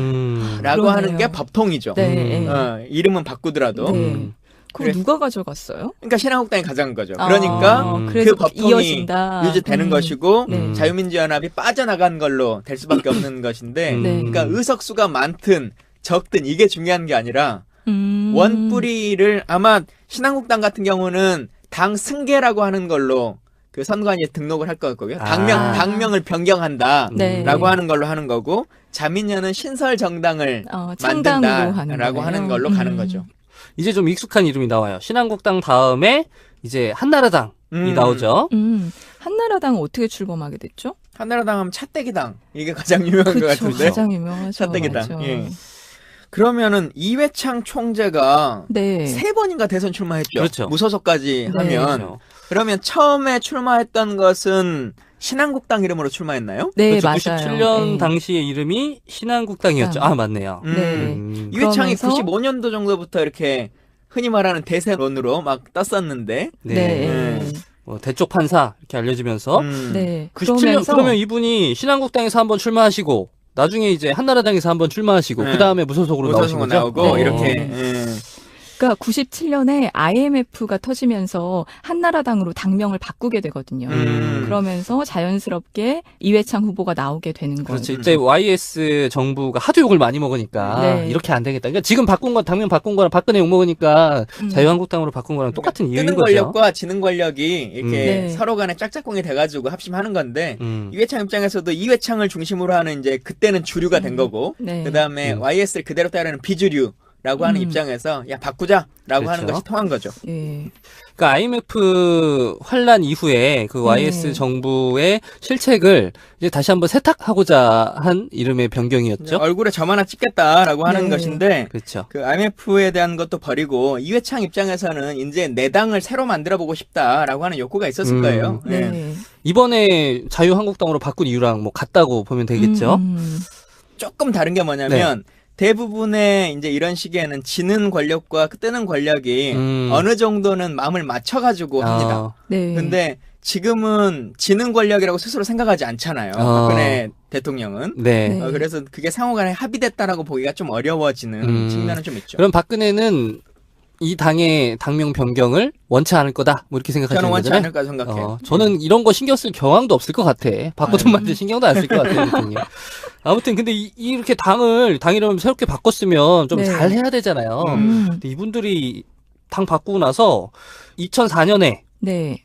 그러네요. 하는 게 법통이죠. 네. 이름은 바꾸더라도. 네. 그럼 그래. 누가 가져갔어요? 그러니까 신한국당이 가져간 거죠. 그러니까 그래서 그 법통이 이어진다. 유지되는 것이고 네. 자유민주연합이 빠져나간 걸로 될 수밖에 없는 것인데 네. 그러니까 의석수가 많든 적든 이게 중요한 게 아니라 음. 원뿌리를 아마 신한국당 같은 경우는 당 승계라고 하는 걸로 그 선관위에 등록을 할 것 같고요. 당명을 변경한다라고 네. 하는 걸로 하는 거고 자민련은 신설 정당을 창당으로 만든다라고 하는 하는 걸로 가는 거죠. 이제 좀 익숙한 이름이 나와요. 신한국당 다음에 이제 한나라당이 나오죠. 한나라당은 어떻게 출범하게 됐죠? 한나라당 하면 차떼기당 이게 가장 유명한 것 그렇죠. 같은데. 가장 유명하죠. 차떼기당. 맞아. 예. 그러면은 이회창 총재가 네. 3번인가 대선 출마했죠. 그렇죠. 무소속까지 네. 하면 그렇죠. 그러면 처음에 출마했던 것은 신한국당 이름으로 출마했나요? 네, 그렇죠. 맞아요. 97년 네. 당시의 이름이 신한국당이었죠. 아, 맞네요. 네. 이회창이 그러면서- 95년도 정도부터 이렇게 흔히 말하는 대세론으로 막 떴었는데. 네. 네. 뭐 대쪽 판사 이렇게 알려지면서 네. 97년 그러면서 그러면 이분이 신한국당에서 한번 출마하시고 나중에 이제 한나라당에서 한번 출마하시고 네. 그 다음에 무소속으로 나오신 무소속으로 거죠. 나오고 네. 이렇게. 그러니까 97년에 IMF가 터지면서 한나라당으로 당명을 바꾸게 되거든요. 그러면서 자연스럽게 이회창 후보가 나오게 되는 거죠. 그렇죠. 이때 YS 정부가 하도 욕을 많이 먹으니까 네. 이렇게 안 되겠다. 그러니까 지금 바꾼 건 당면 바꾼 거랑 박근혜 욕 먹으니까 자유한국당으로 바꾼 거랑 똑같은 이유인 뜨는 거죠. 권력과 지는 권력이 이렇게 네. 서로 간에 짝짝꿍이 돼가지고 합심하는 건데 음. 이회창 입장에서도 이회창을 중심으로 하는 이제 그때는 주류가 된 거고 네. 그 다음에 YS를 그대로 따르는 비주류라고 하는 입장에서 야 바꾸자라고 하는 그렇죠. 것이 통한 거죠. 예. 그러니까 IMF 환란 이후에 그 YS 네. 정부의 실책을 이제 다시 한번 세탁하고자 한 이름의 변경이었죠. 얼굴에 점 하나 찍겠다라고 하는 네. 것인데 그렇죠. 그 IMF에 대한 것도 버리고 이회창 입장에서는 이제 내 당을 새로 만들어보고 싶다라고 하는 욕구가 있었을 거예요. 네. 예. 이번에 자유한국당으로 바꾼 이유랑 뭐 같다고 보면 되겠죠. 조금 다른 게 뭐냐면 대부분의 이제 이런 시기에는 지는 권력과 뜨는 권력이 어느 정도는 마음을 맞춰가지고 합니다. 네. 근데 지금은 지는 권력이라고 스스로 생각하지 않잖아요. 박근혜 대통령은. 네. 네. 그래서 그게 상호간에 합의됐다라고 보기가 좀 어려워지는 측면은 좀 있죠. 그럼 박근혜는 이 당의 당명 변경을 원치 않을 거다. 뭐 이렇게 생각하시는 저는 원치 거잖아요. 않을까 생각해요. 저는 이런 거 신경 쓸 경황도 없을 것 같아. 바꾸든 말든 신경도 안 쓸 것 같아요. 대통령. 아무튼 근데 이렇게 당 이름을 새롭게 바꿨으면 좀 네. 잘 해야 되잖아요. 근데 이분들이 당 바꾸고 나서 2004년에 네.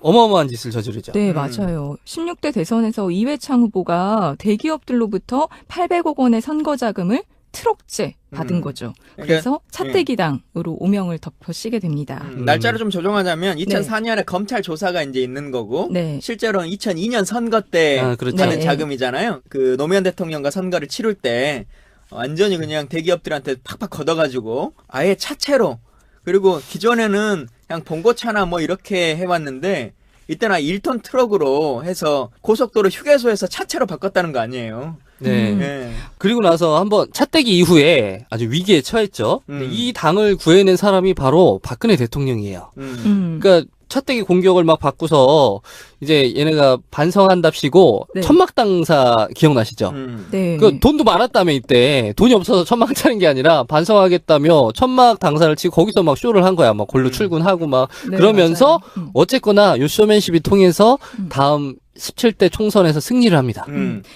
어마어마한 짓을 저지르죠. 네, 맞아요. 16대 대선에서 이회창 후보가 대기업들로부터 800억 원의 선거 자금을 트럭째 받은 거죠. 그래서 차떼기당으로 오명을 덮어씌게 됩니다. 날짜를 좀 조정하자면 2004년에 검찰 조사가 이제 있는 거고 네. 실제로는 2002년 선거 때 그렇죠. 받은 네. 자금이잖아요. 그 노무현 대통령과 선거를 치를 때 완전히 그냥 대기업들한테 팍팍 걷어가지고 아예 차체로 그리고 기존에는 그냥 봉고차나 뭐 이렇게 해왔는데 이때는 1톤 트럭으로 해서 고속도로 휴게소에서 차체로 바꿨다는 거 아니에요. 네. 예. 그리고 나서 한번 차떼기 이후에 아주 위기에 처했죠. 근데 음. 이 당을 구해낸 사람이 바로 박근혜 대통령이에요. 그러니까 차떼기 공격을 막 받고서 이제 얘네가 반성한답시고 네. 천막당사 기억나시죠? 네. 그 돈도 많았다며 이때 돈이 없어서 천막 차는 게 아니라 반성하겠다며 천막 당사를 치고 거기서 막 쇼를 한 거야. 막 골로 출근하고 막 네, 그러면서 맞아요. 어쨌거나 요 쇼맨십이 통해서 다음 17대 총선에서 승리를 합니다.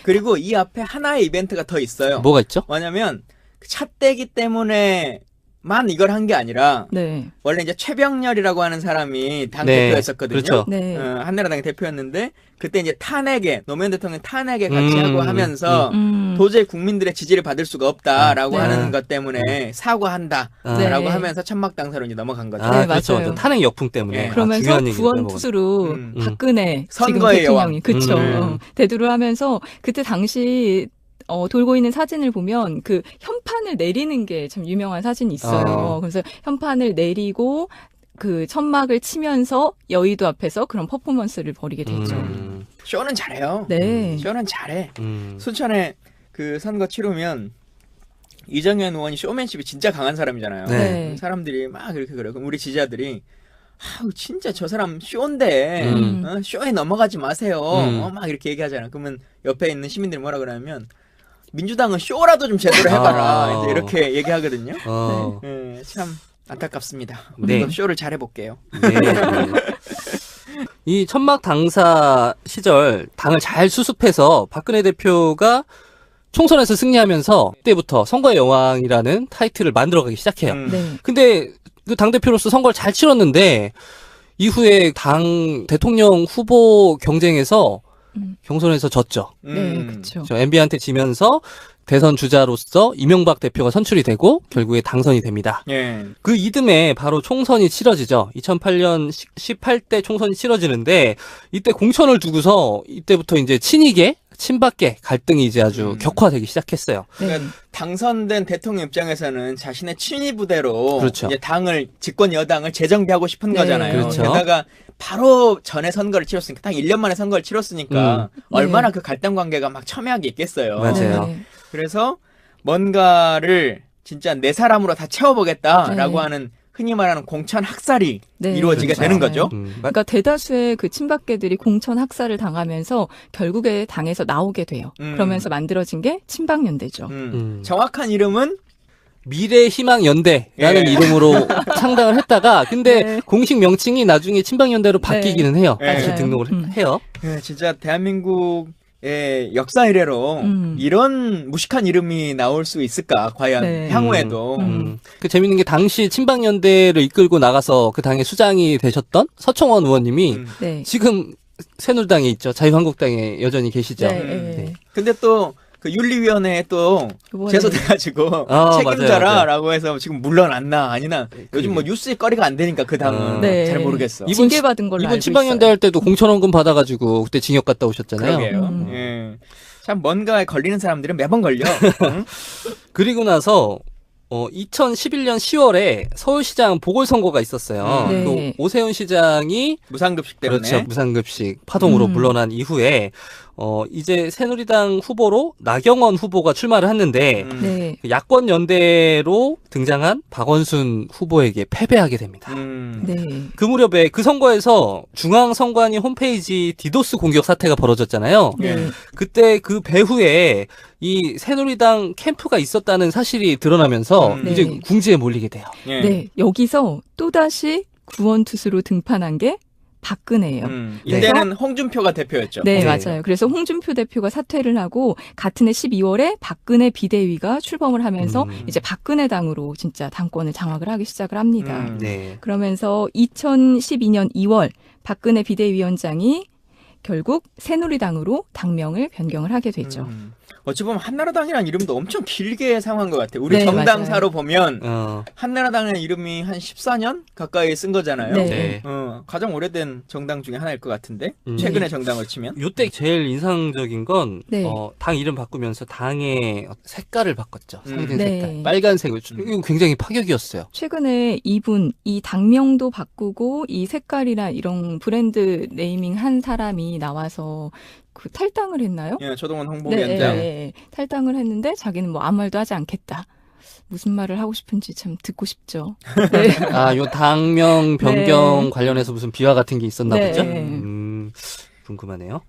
그리고 이 앞에 하나의 이벤트가 더 있어요. 뭐가 있죠? 뭐냐면 차떼기 때문에만 이걸 한 게 아니라 네. 원래 이제 최병렬이라고 하는 사람이 당 네, 대표였었거든요. 그렇죠. 네. 한나라당 대표였는데 그때 이제 탄핵에 노무현 대통령 탄핵에 같이 하고 하면서 음. 도저히 국민들의 지지를 받을 수가 없다라고 네. 하는 것 때문에 사과한다라고 네. 하면서 천막 당사로 이제 넘어간 거죠. 아, 네, 그렇죠. 맞아요. 탄핵 역풍 때문에. 예. 그러면서 중요한 얘기를 구원 빼먹었네. 투수로 음. 박근혜 지금 선거의 대통령이 그쵸 음. 대두를 하면서 그때 당시 돌고 있는 사진을 보면 그 현판을 내리는 게 참 유명한 사진이 있어요. 그래서 현판을 내리고 그 천막을 치면서 여의도 앞에서 그런 퍼포먼스를 벌이게 되죠. 쇼는 잘해요. 네. 쇼는 잘해. 음. 순천에 그 선거 치르면 이정현 의원이 쇼맨십이 진짜 강한 사람이잖아요. 네. 사람들이 막 이렇게 그래요. 그럼 우리 지지자들이 아우 진짜 저 사람 쇼인데 쇼에 넘어가지 마세요. 막 이렇게 얘기하잖아요. 그러면 옆에 있는 시민들이 뭐라 그러냐면 민주당은 쇼라도 좀 제대로 해봐라. 아. 이제 이렇게 얘기하거든요. 어. 예, 참 안타깝습니다. 네. 우리도 쇼를 잘해볼게요. 네. 이 천막 당사 시절 당을 잘 수습해서 박근혜 대표가 총선에서 승리하면서 그때부터 선거의 여왕이라는 타이틀을 만들어가기 시작해요. 네. 근데 그 당대표로서 선거를 잘 치렀는데 이후에 당 대통령 후보 경쟁에서 경선에서 졌죠. 네, 그렇죠. MB한테 지면서 대선 주자로서 이명박 대표가 선출이 되고 결국에 당선이 됩니다. 예. 그 이듬해 바로 총선이 치러지죠. 2008년 18대 총선이 치러지는데 이때 공천을 두고서 이때부터 이제 친이계, 친박계 갈등이 이제 아주 격화되기 시작했어요. 그러니까 당선된 대통령 입장에서는 자신의 친위 부대로 그렇죠. 이제 당을 집권 여당을 재정비하고 싶은 네. 거잖아요. 그렇죠. 게다가 바로 전에 선거를 치렀으니까 딱 1년 만에 선거를 치렀으니까 얼마나 네. 그 갈등 관계가 막 첨예하게 있겠어요. 맞아요. 네. 그래서 뭔가를 진짜 내 사람으로 다 채워보겠다라고 네. 하는 흔히 말하는 공천 학살이 네, 이루어지게 그렇죠. 되는 거죠. 그러니까 대다수의 그 친박계들이 공천 학살을 당하면서 결국에 당에서 나오게 돼요. 그러면서 만들어진 게 친박연대죠. 정확한 이름은 미래희망연대라는 예. 이름으로 창당을 했다가 근데 네. 공식 명칭이 나중에 친박연대로 바뀌기는 해요. 네. 다시 맞아요. 등록을 해요. 예, 진짜 대한민국의 역사 이래로 이런 무식한 이름이 나올 수 있을까? 과연 네. 향후에도. 그 재밌는 게 당시 친박연대를 이끌고 나가서 그 당의 수장이 되셨던 서청원 의원님이 네. 지금 새누리당에 있죠. 자유한국당에 여전히 계시죠. 네. 네. 근데 또 그 윤리위원회에 또 그거는- 제소돼가지고 맞아요, 책임져라라고 해서 지금 물러났나 아니나 요즘 뭐 뉴스에 거리가 안 되니까 그 당은 네. 잘 모르겠어. 이분 징계받은 걸로 이분 알고 친박연대 있어요. 할 때도 공천원금 받아가지고 그때 징역 갔다 오셨잖아요. 그러게요. 예. 참 뭔가에 걸리는 사람들은 매번 걸려. 응? 그리고 나서 2011년 10월에 서울시장 보궐선거가 있었어요. 네. 그 오세훈 시장이 무상급식 때문에. 그렇죠. 무상급식 파동으로 물러난 이후에 이제 새누리당 후보로 나경원 후보가 출마를 했는데 네. 야권 연대로 등장한 박원순 후보에게 패배하게 됩니다. 네. 그 무렵에 그 선거에서 중앙선관위 홈페이지 디도스 공격 사태가 벌어졌잖아요. 네. 그때 그 배후에 이 새누리당 캠프가 있었다는 사실이 드러나면서 네. 이제 궁지에 몰리게 돼요. 예. 네. 여기서 또다시 구원투수로 등판한 게 박근혜예요. 이때는 홍준표가 대표였죠. 네, 네. 맞아요. 그래서 홍준표 대표가 사퇴를 하고 같은 해 12월에 박근혜 비대위가 출범을 하면서 이제 박근혜 당으로 진짜 당권을 장악을 하기 시작을 합니다. 네. 그러면서 2012년 2월 박근혜 비대위원장이 결국 새누리당으로 당명을 변경을 하게 되죠. 어찌 보면 한나라당이라는 이름도 엄청 길게 사용한 것 같아요. 우리 네, 정당사로 보면 어. 한나라당이라는 이름이 한 14년 가까이 쓴 거잖아요. 네. 네. 가장 오래된 정당 중에 하나일 것 같은데 음. 최근의 정당을 치면. 요때 제일 인상적인 건 네. 당 이름 바꾸면서 당의 색깔을 바꿨죠. 상징 네. 색깔. 빨간색을. 이거 굉장히 파격이었어요. 최근에 이분 이 당명도 바꾸고 이 색깔이나 이런 브랜드 네이밍 한 사람이 나와서 그 탈당을 했나요? 예, 조동원 홍보위원장. 네, 탈당을 했는데 자기는 뭐 아무 말도 하지 않겠다. 무슨 말을 하고 싶은지 참 듣고 싶죠. 네. 요 당명 변경 네. 관련해서 무슨 비화 같은 게 있었나 네. 보죠? 궁금하네요.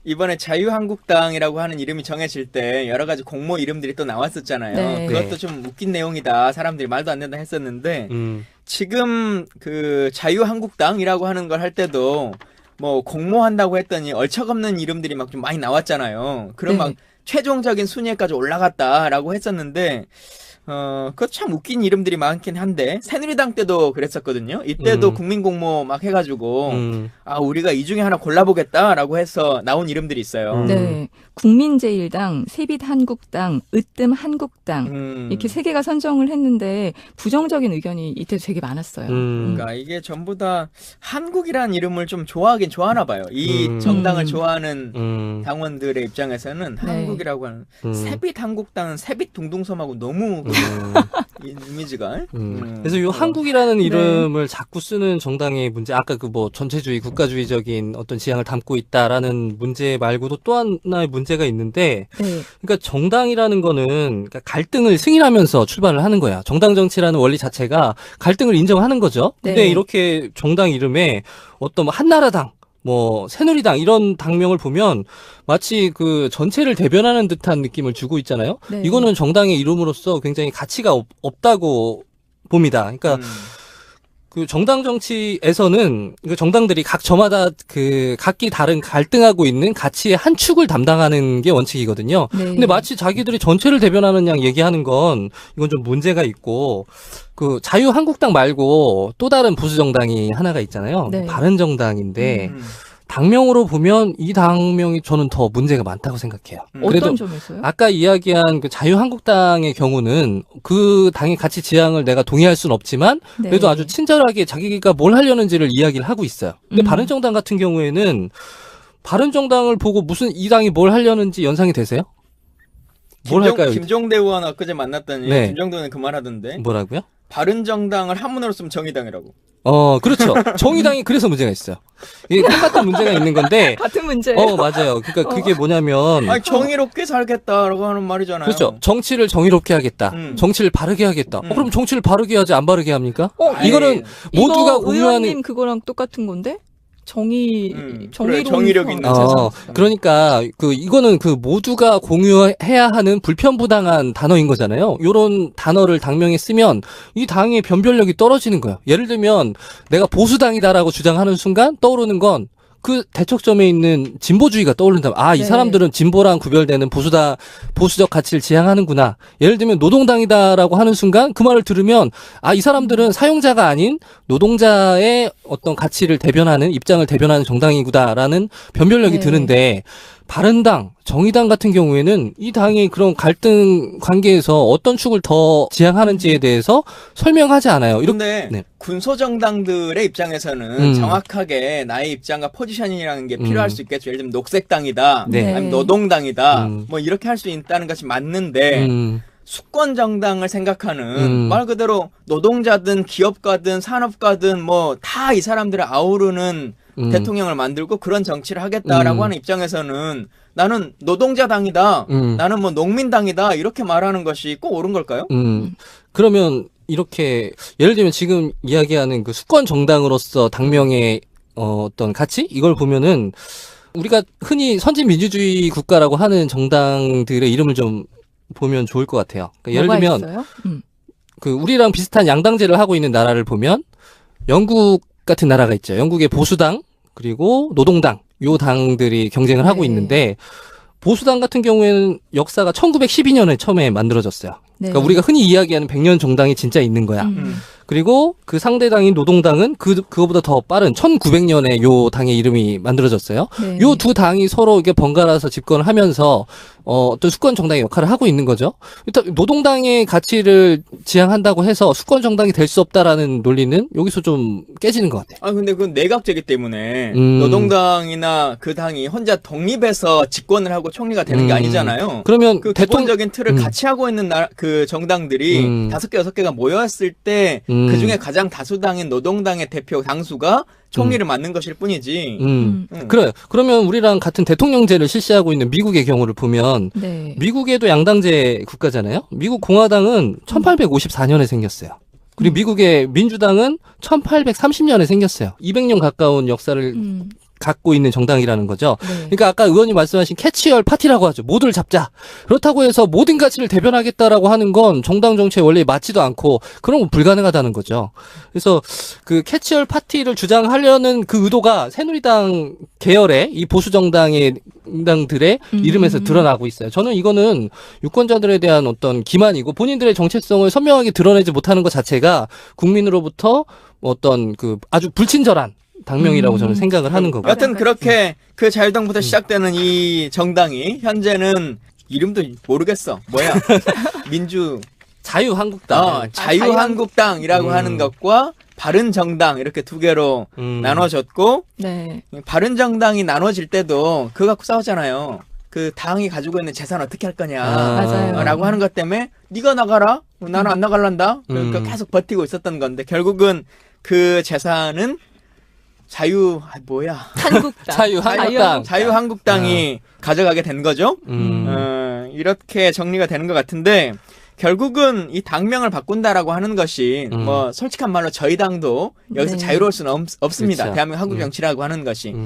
이번에 자유한국당이라고 하는 이름이 정해질 때 여러 가지 공모 이름들이 또 나왔었잖아요. 네. 그것도 네. 좀 웃긴 내용이다. 사람들이 말도 안 된다 했었는데 음. 지금 그 자유한국당이라고 하는 걸 할 때도 뭐 공모한다고 했더니 얼척없는 이름들이 막 좀 많이 나왔잖아요. 그럼 네. 막 최종적인 순위에까지 올라갔다라고 했었는데 그것 참 웃긴 이름들이 많긴 한데 새누리당 때도 그랬었거든요. 이때도 국민공모 막 해가지고 우리가 이 중에 하나 골라보겠다라고 해서 나온 이름들이 있어요. 네. 국민제일당, 새빛한국당, 으뜸한국당 이렇게 세 개가 선정을 했는데 부정적인 의견이 이때 되게 많았어요. 그러니까 이게 전부 다 한국이라는 이름을 좀 좋아하긴 좋아하나 봐요. 이 정당을 좋아하는 당원들의 입장에서는 네. 한국이라고 하는 새빛한국당은 새빛둥둥섬하고 너무 이미지가. 그래서 이 한국이라는 이름을 자꾸 쓰는 정당의 문제, 아까 그 뭐 전체주의, 국가주의적인 어떤 지향을 담고 있다라는 문제 말고도 또 하나의 문제가 있는데, 네. 그러니까 정당이라는 거는 그러니까 갈등을 승인하면서 출발을 하는 거야. 정당 정치라는 원리 자체가 갈등을 인정하는 거죠. 근데 네. 이렇게 정당 이름에 어떤 뭐 한나라당, 뭐 새누리당 이런 당명을 보면 마치 그 전체를 대변하는 듯한 느낌을 주고 있잖아요. 네. 이거는 정당의 이름으로서 굉장히 가치가 없다고 봅니다. 그러니까 그 정당 정치에서는 그 정당들이 각 저마다 그 각기 다른 갈등하고 있는 가치의 한 축을 담당하는 게 원칙이거든요. 네. 근데 마치 자기들이 전체를 대변하는 양 얘기하는 건 이건 좀 문제가 있고, 그 자유한국당 말고 또 다른 보수 정당이 하나가 있잖아요. 네. 바른정당인데 당명으로 보면 이 당명이 저는 더 문제가 많다고 생각해요. 그래도 어떤 점에서요? 아까 이야기한 그 자유한국당의 경우는 그 당의 가치 지향을 내가 동의할 수는 없지만 네. 그래도 아주 친절하게 자기가 뭘 하려는지를 이야기를 하고 있어요. 근데 바른정당 같은 경우에는 바른정당을 보고 무슨 이 당이 뭘 하려는지 연상이 되세요? 뭘 할까요? 김종대 의원 엊그제 만났더니 네. 김종대 의원 그 말하던데 뭐라고요? 바른정당을 한문으로 쓰면 정의당이라고. 그렇죠. 정의당이 그래서 문제가 있어요. 이게 똑같은 문제가 있는 건데. 같은 문제. 맞아요. 그러니까 그게 뭐냐면. 아니, 정의롭게 살겠다라고 하는 말이잖아요. 그렇죠. 정치를 정의롭게 하겠다. 정치를 바르게 하겠다. 그럼 정치를 바르게 하지 안 바르게 합니까? 이거는 모두가 공유하는. 의원님 그거랑 똑같은 건데? 정의로운 그래, 정의력 있는 세상. 그러니까 이거는 그 모두가 공유해야 하는 불편부당한 단어인 거잖아요. 요런 단어를 당명에 쓰면 이 당의 변별력이 떨어지는 거예요. 예를 들면 내가 보수당이다라고 주장하는 순간 떠오르는 건 그 대척점에 있는 진보주의가 떠오른다. 이 네. 사람들은 진보랑 구별되는 보수적 가치를 지향하는구나. 예를 들면 노동당이다라고 하는 순간 그 말을 들으면 이 사람들은 사용자가 아닌 노동자의 어떤 가치를 대변하는, 입장을 대변하는 정당이구나라는 변별력이 네. 드는데, 바른당, 정의당 같은 경우에는 이 당이 그런 갈등 관계에서 어떤 축을 더 지향하는지에 대해서 설명하지 않아요. 그런데 네. 군소정당들의 입장에서는 정확하게 나의 입장과 포지션이라는 게 필요할 수 있겠죠. 예를 들면 녹색당이다, 네. 아니면 노동당이다, 뭐 이렇게 할 수 있다는 것이 맞는데 수권 정당을 생각하는 말 그대로 노동자든 기업가든 산업가든 뭐 다 이 사람들을 아우르는 대통령을 만들고 그런 정치를 하겠다라고 하는 입장에서는 나는 노동자당이다, 나는 뭐 농민당이다 이렇게 말하는 것이 꼭 옳은 걸까요? 그러면 이렇게 예를 들면 지금 이야기하는 그 수권 정당으로서 당명의 어떤 가치 이걸 보면은 우리가 흔히 선진 민주주의 국가라고 하는 정당들의 이름을 좀 보면 좋을 것 같아요. 그러니까 예를 들면 있어요? 그 우리랑 비슷한 양당제를 하고 있는 나라를 보면 영국 같은 나라가 있죠. 영국의 보수당 그리고 노동당 요 당들이 경쟁을 하고 네. 있는데 보수당 같은 경우에는 역사가 1912년에 처음에 만들어졌어요. 네. 그러니까 우리가 흔히 이야기하는 100년 정당이 진짜 있는 거야. 그리고 그 상대당인 노동당은 그거보다 더 빠른 1900년에 요 당의 이름이 만들어졌어요. 네. 요 두 당이 서로 이게 번갈아서 집권을 하면서 어떤 수권 정당의 역할을 하고 있는 거죠. 일단 노동당의 가치를 지향한다고 해서 수권 정당이 될 수 없다라는 논리는 여기서 좀 깨지는 것 같아요. 아 근데 그건 내각제기 때문에 노동당이나 그 당이 혼자 독립해서 집권을 하고 총리가 되는 게 아니잖아요. 그러면 그 기본적인 틀을 같이 하고 있는 그 정당들이 5개, 6개가 모였을 때 그 중에 가장 다수당인 노동당의 대표 당수가 총리를 맡는 것일 뿐이지. 그래요. 그러면 우리랑 같은 대통령제를 실시하고 있는 미국의 경우를 보면 네. 미국에도 양당제 국가잖아요. 미국 공화당은 1854년에 생겼어요. 그리고 미국의 민주당은 1830년에 생겼어요. 200년 가까운 역사를 갖고 있는 정당이라는 거죠. 네. 그러니까 아까 의원님 말씀하신 캐치얼 파티라고 하죠. 모두를 잡자. 그렇다고 해서 모든 가치를 대변하겠다라고 하는 건 정당 정치에 원래 맞지도 않고 그런 건 불가능하다는 거죠. 그래서 그 캐치얼 파티를 주장하려는 그 의도가 새누리당 계열의 이 보수 정당의 당들의 이름에서 드러나고 있어요. 저는 이거는 유권자들에 대한 어떤 기만이고 본인들의 정체성을 선명하게 드러내지 못하는 것 자체가 국민으로부터 어떤 그 아주 불친절한 당명이라고 저는 생각을 하는 거고. 여튼 그렇게 그 자유당부터 시작되는 이 정당이 현재는 이름도 모르겠어. 뭐야? 자유한국당. 자유한국당이라고 하는 것과 바른정당 이렇게 두 개로 나눠졌고 네. 바른정당이 나눠질 때도 그거 갖고 싸웠잖아요. 그 당이 가지고 있는 재산 어떻게 할 거냐 맞아요. 라고 하는 것 때문에 네가 나가라 나는 안 나갈란다 그러니까 계속 버티고 있었던 건데 결국은 그 재산은 한국당. 자유한국당이 가져가게 된 거죠. 이렇게 정리가 되는 것 같은데 결국은 이 당명을 바꾼다라고 하는 것이 뭐 솔직한 말로 저희 당도 여기서 네. 자유로울 수는 없습니다. 그렇죠. 대한민국 한국 정치라고 하는 것이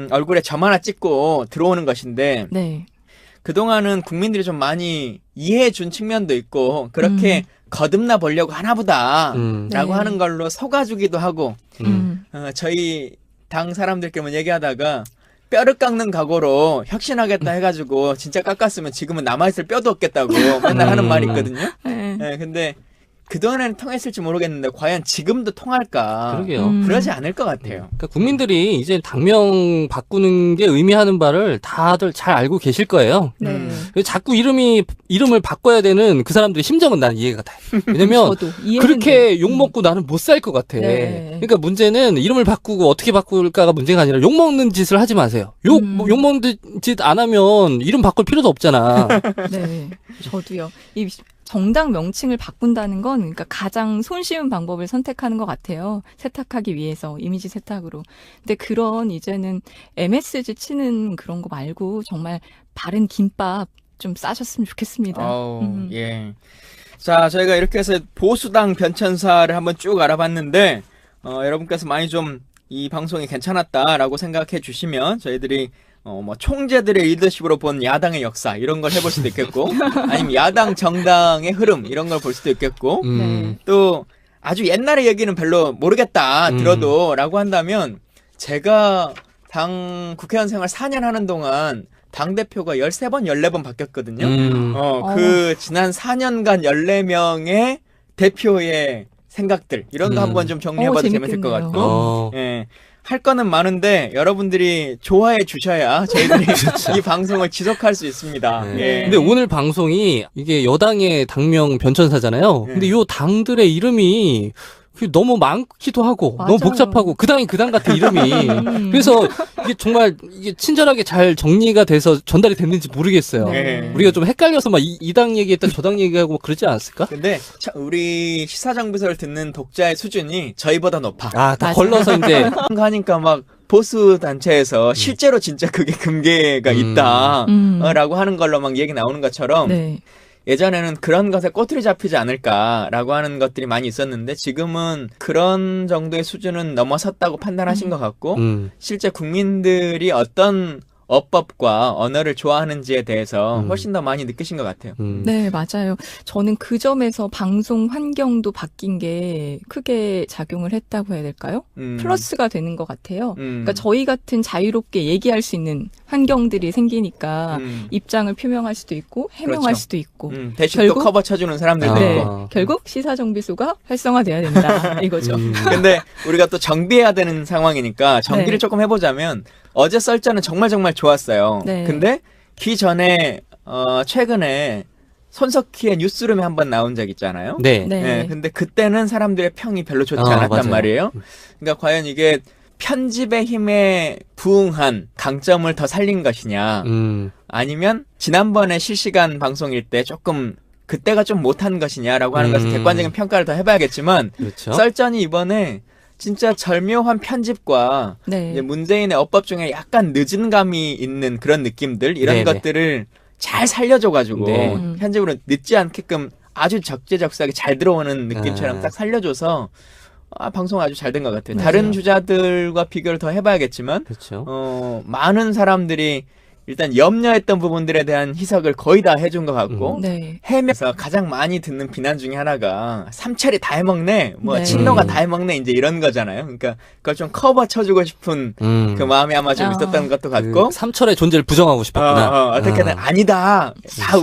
얼굴에 점 하나 찍고 들어오는 것인데 네. 그동안은 국민들이 좀 많이 이해해 준 측면도 있고 그렇게 거듭나 보려고 하나보다 라고 네. 하는 걸로 속아주기도 하고 저희 당 사람들끼리만 얘기하다가 뼈를 깎는 각오로 혁신하겠다 해가지고 진짜 깎았으면 지금은 남아있을 뼈도 없겠다고 맨날 하는 말이 있거든요. 네. 네, 근데 그동안에는 통했을지 모르겠는데 과연 지금도 통할까? 그러게요. 그러지 않을 것 같아요. 그러니까 국민들이 이제 당명 바꾸는 게 의미하는 바를 다들 잘 알고 계실 거예요. 네. 자꾸 이름을 바꿔야 되는 그 사람들의 심정은 난 이해가 돼. 왜냐면 저도 이해는 그렇게 돼요. 욕먹고 나는 못 살 것 같아. 네. 그러니까 문제는 이름을 바꾸고 어떻게 바꿀까가 문제가 아니라 욕먹는 짓을 하지 마세요. 욕먹는 짓 안 하면 이름 바꿀 필요도 없잖아. 네. 저도요. 이 정당 명칭을 바꾼다는 건 그러니까 가장 손쉬운 방법을 선택하는 것 같아요. 세탁하기 위해서 이미지 세탁으로. 근데 그런 이제는 MSG 치는 그런 거 말고 정말 바른 김밥 좀 싸셨으면 좋겠습니다. 예. 자, 저희가 이렇게 해서 보수당 변천사를 한번 쭉 알아봤는데 여러분께서 많이 좀 이 방송이 괜찮았다라고 생각해 주시면 저희들이 뭐 총재들의 리더십으로 본 야당의 역사 이런 걸 해볼 수도 있겠고 아니면 야당 정당의 흐름 이런 걸 볼 수도 있겠고 네. 또 아주 옛날의 얘기는 별로 모르겠다 들어도 라고 한다면 제가 당 국회의원 생활 4년 하는 동안 당대표가 13번 14번 바뀌었거든요. 그 지난 4년간 14명의 대표의 생각들 이런 거 한번 좀 정리해봐도 재밌을 것 같고 예. 할 거는 많은데 여러분들이 좋아해 주셔야 저희들이 이 방송을 지속할 수 있습니다. 네. 예. 근데 오늘 방송이 이게 여당의 당명 변천사잖아요. 근데 요 당들의 이름이 너무 많기도 하고 맞아요. 너무 복잡하고 그 당이 그 당 같아 이름이. 그래서 이게 정말 이게 친절하게 잘 정리가 돼서 전달이 됐는지 모르겠어요. 네. 우리가 좀 헷갈려서 막 이 당 얘기했다 저 당 얘기하고 막 그러지 않았을까? 근데 우리 시사정비서를 듣는 독자의 수준이 저희보다 높아. 다 걸러서 이제 하니까 막 보수 단체에서 실제로 진짜 그게 금계가 있다라고 하는 걸로 막 얘기 나오는 것처럼 네. 예전에는 그런 것에 꼬투리 잡히지 않을까라고 하는 것들이 많이 있었는데 지금은 그런 정도의 수준은 넘어섰다고 판단하신 것 같고 실제 국민들이 어떤 어법과 언어를 좋아하는지에 대해서 훨씬 더 많이 느끼신 것 같아요. 네, 맞아요. 저는 그 점에서 방송 환경도 바뀐 게 크게 작용을 했다고 해야 될까요? 플러스가 되는 것 같아요. 그러니까 저희 같은 자유롭게 얘기할 수 있는 환경들이 생기니까 입장을 표명할 수도 있고 해명할 그렇죠. 수도 있고 대신 또 커버 쳐주는 사람들도 네, 있고 결국 시사정비소가 활성화돼야 된다 이거죠. 근데 우리가 또 정비해야 되는 상황이니까 정비를 네. 조금 해보자면 어제 썰자는 정말 좋았어요. 네. 근데 기 전에 최근에 손석희의 뉴스룸에 한번 나온 적 있잖아요. 네. 네. 네, 근데 그때는 사람들의 평이 별로 좋지 아, 않았단 맞아요. 말이에요. 그러니까 과연 이게 편집의 힘에 부응한 강점을 더 살린 것이냐, 아니면 지난번에 실시간 방송일 때 조금 그때가 좀 못한 것이냐라고 하는 것을 객관적인 평가를 더 해봐야겠지만 그렇죠. 썰전이 이번에 진짜 절묘한 편집과 네. 이제 문재인의 어법 중에 약간 늦은 감이 있는 그런 느낌들 이런 네네. 것들을 잘 살려줘가지고 네. 편집으로 늦지 않게끔 아주 적재적소하게 잘 들어오는 느낌처럼 아. 딱 살려줘서 방송 아주 잘 된 것 같아요. 맞아요. 다른 주자들과 비교를 더 해봐야겠지만 그렇죠. 많은 사람들이 일단 염려했던 부분들에 대한 희석을 거의 다 해준 것 같고 네. 해면서 가장 많이 듣는 비난 중에 하나가 삼철이 다 해먹네, 뭐 네. 친노가 다 해먹네 이제 이런 거잖아요. 그러니까 그걸 좀 커버 쳐주고 싶은 그 마음이 아마 좀 있었던 것도 같고 그 삼철의 존재를 부정하고 싶었구나. 어떻게든 아니다,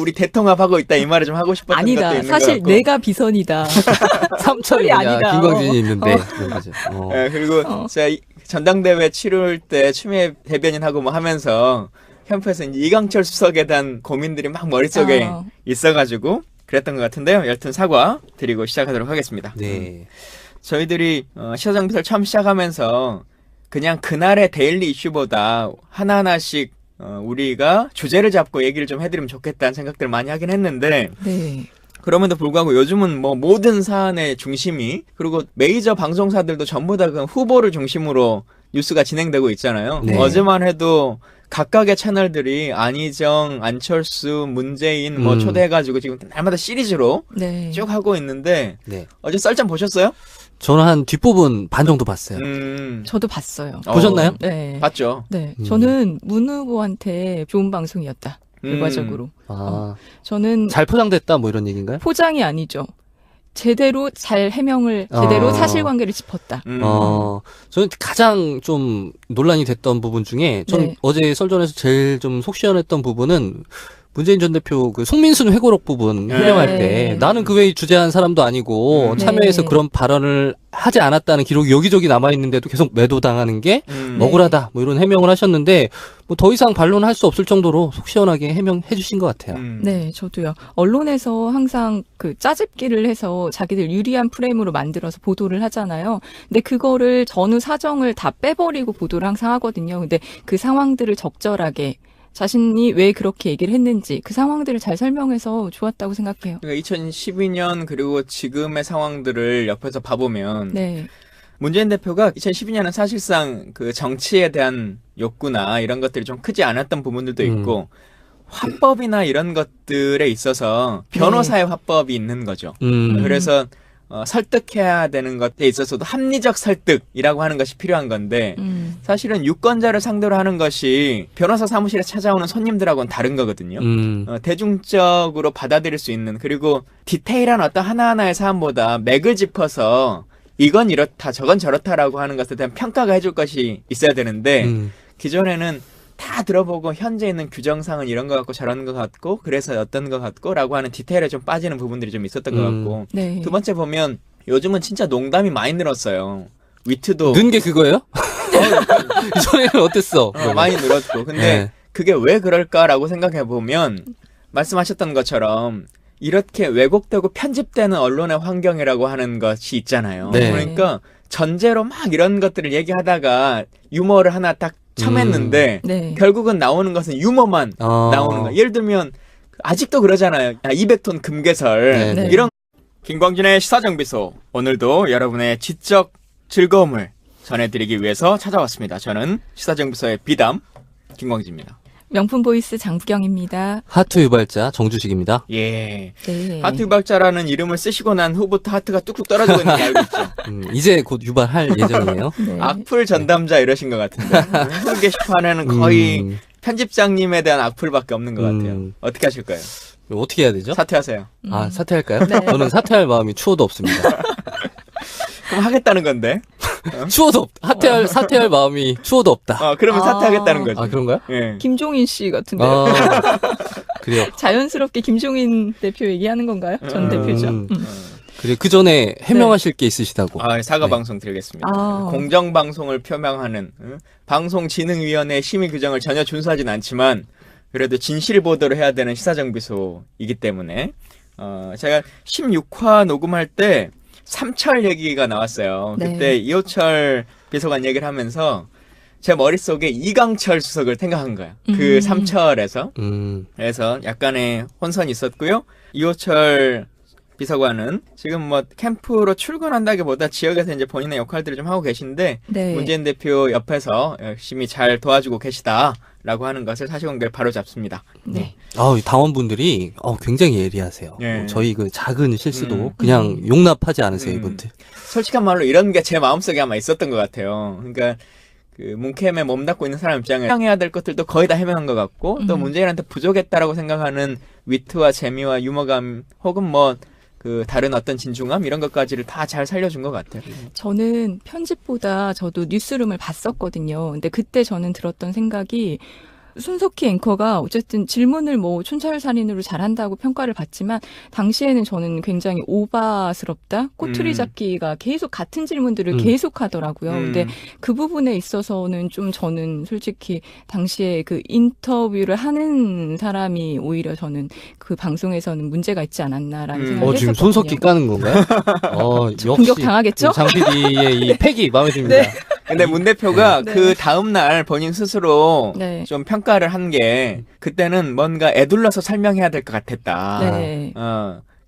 우리 대통합하고 있다 이 말을 좀 하고 싶었던 것도 아니다. 있는 사실 것 같고. 내가 비선이다. 삼철이 아니다. 아니다. 김광진이 있는데. 맞아. 예, 그리고 제가 전당대회 치룰 때 추미애 대변인하고 뭐 하면서 캠프에서 이제 이강철 수석에 대한 고민들이 막 머릿속에 있어가지고 그랬던 것 같은데요. 여튼 사과 드리고 시작하도록 하겠습니다. 네. 저희들이 시사정비설 처음 시작하면서 그냥 그날의 데일리 이슈보다 하나하나씩 우리가 주제를 잡고 얘기를 좀 해드리면 좋겠다는 생각들을 많이 하긴 했는데 네. 그럼에도 불구하고 요즘은 뭐 모든 사안의 중심이, 그리고 메이저 방송사들도 전부 다 그 후보를 중심으로 뉴스가 진행되고 있잖아요. 네. 어제만 해도 각각의 채널들이 안희정, 안철수, 문재인 뭐 초대해가지고 지금 날마다 시리즈로 네. 쭉 하고 있는데 네. 어제 썰전 보셨어요? 저는 한 뒷부분 반 정도 봤어요. 저도 봤어요. 보셨나요? 네. 봤죠. 네. 저는 문 후보한테 좋은 방송이었다. 결과적으로. 저는 잘 포장됐다 뭐 이런 얘기인가요? 포장이 아니죠. 제대로 잘 해명을, 제대로 사실관계를 짚었다. 저는 가장 좀 논란이 됐던 부분 중에 전 네. 어제 썰전에서 제일 좀 속 시원했던 부분은 문재인 전 대표 그 송민순 회고록 부분 해명할 네. 때 나는 그 회의 주재한 사람도 아니고 참여해서 네. 그런 발언을 하지 않았다는 기록이 여기저기 남아 있는데도 계속 매도당하는 게 억울하다 뭐 이런 해명을 하셨는데 뭐 더 이상 반론할 수 없을 정도로 속 시원하게 해명해 주신 것 같아요. 네, 저도요. 언론에서 항상 그 짜집기를 해서 자기들 유리한 프레임으로 만들어서 보도를 하잖아요. 근데 그거를 전후 사정을 다 빼버리고 보도를 항상 하거든요. 근데 그 상황들을 적절하게 자신이 왜 그렇게 얘기를 했는지 그 상황들을 잘 설명해서 좋았다고 생각해요. 그러니까 2012년 그리고 지금의 상황들을 옆에서 봐보면 네. 문재인 대표가 2012년은 사실상 그 정치에 대한 욕구나 이런 것들이 좀 크지 않았던 부분들도 있고 화법이나 이런 것들에 있어서 변호사의 화법이 있는 거죠. 그래서 설득해야 되는 것에 있어서도 합리적 설득이라고 하는 것이 필요한 건데 사실은 유권자를 상대로 하는 것이 변호사 사무실에 찾아오는 손님들하고는 다른 거거든요. 대중적으로 받아들일 수 있는, 그리고 디테일한 어떤 하나하나의 사안보다 맥을 짚어서 이건 이렇다 저건 저렇다라고 하는 것에 대한 평가가 해줄 것이 있어야 되는데 기존에는 다 들어보고 현재 있는 규정상은 이런 것 같고 저런 것 같고 그래서 어떤 것 같고 라고 하는 디테일에 좀 빠지는 부분들이 좀 있었던 것 같고 네. 두 번째 보면 요즘은 진짜 농담이 많이 늘었어요. 위트도 는 게 그거예요? 이전에는 어땠어? 많이 늘었고 근데 네. 그게 왜 그럴까라고 생각해 보면 말씀하셨던 것처럼 이렇게 왜곡되고 편집되는 언론의 환경이라고 하는 것이 있잖아요. 네. 그러니까 전제로 막 이런 것들을 얘기하다가 유머를 하나 딱 첨했는데 네. 결국은 나오는 것은 유머만 나오는 거예요. 예를 들면 아직도 그러잖아요. 200톤 금괴설 네. 이런. 김광진의 시사정비소, 오늘도 여러분의 지적 즐거움을 전해드리기 위해서 찾아왔습니다. 저는 시사정비소의 비담 김광진입니다. 명품 보이스 장부경입니다. 하트 유발자 정주식입니다. 예. 네. 하트 유발자라는 이름을 쓰시고 난 후부터 하트가 뚝뚝 떨어지고 있는 거 알고 있죠. 이제 곧 유발할 예정이에요. 네. 악플 전담자 이러신 것 같은데 후 게시판에는 거의 편집장님에 대한 악플밖에 없는 것 같아요. 어떻게 하실 거예요? 어떻게 해야 되죠? 사퇴하세요. 아, 사퇴할까요? 네. 저는 사퇴할 마음이 추워도 없습니다. 그럼 하겠다는 건데. 추워도 사퇴할 마음이 추워도 없다. 그러면 사퇴하겠다는 거죠. 아, 그런가요? 예. 김종인 씨 같은데. 그래요. 자연스럽게 김종인 대표 얘기하는 건가요? 전 대표죠. 그래, 그 전에 해명하실 게 있으시다고. 사과 네. 방송 드리겠습니다. 아. 공정방송을 표명하는 방송진흥위원회의 심의 규정을 전혀 준수하진 않지만 그래도 진실 보도를 해야 되는 시사정비소이기 때문에 제가 16화 녹음할 때 삼철 얘기가 나왔어요. 네. 그때 이호철 비서관 얘기를 하면서 제 머릿속에 이강철 수석을 생각한 거예요. 그 삼철에서. 그래서 약간의 혼선이 있었고요. 이호철 비서관은 지금 뭐 캠프로 출근한다기보다 지역에서 이제 본인의 역할들을 좀 하고 계신데 네. 문재인 대표 옆에서 열심히 잘 도와주고 계시다라고 하는 것을 사실관계를 바로 잡습니다. 네. 이 당원분들이 굉장히 예리하세요. 네. 저희 그 작은 실수도 그냥 용납하지 않으세요, 이분들. 솔직한 말로 이런 게 제 마음속에 아마 있었던 것 같아요. 그러니까 그 문캠에 몸담고 있는 사람 입장에 해명해야 될 것들도 거의 다 해명한 것 같고 또 문재인한테 부족했다라고 생각하는 위트와 재미와 유머감 혹은 뭐 그 다른 어떤 진중함 이런 것까지를 다 잘 살려준 것 같아요. 저는 편집보다 저도 뉴스룸을 봤었거든요. 근데 그때 저는 들었던 생각이 손석희 앵커가 어쨌든 질문을 뭐 촌철살인으로 잘한다고 평가를 받지만 당시에는 저는 굉장히 오바스럽다. 꼬투리 잡기가 계속 같은 질문들을 계속 하더라고요. 근데 그 부분에 있어서는 좀 저는 솔직히 당시에 그 인터뷰를 하는 사람이 오히려 저는 그 방송에서는 문제가 있지 않았나라는 생각을 지금 했었거든요. 손석희 까는 건가요? 역시 공격 당하겠죠? 장 PD의 이 팩이 마음에 듭니다. 네. 근데 문 대표가 네. 그 다음날 본인 스스로 네. 좀 평가를 한 게 그때는 뭔가 애둘러서 설명해야 될 것 같았다. 네.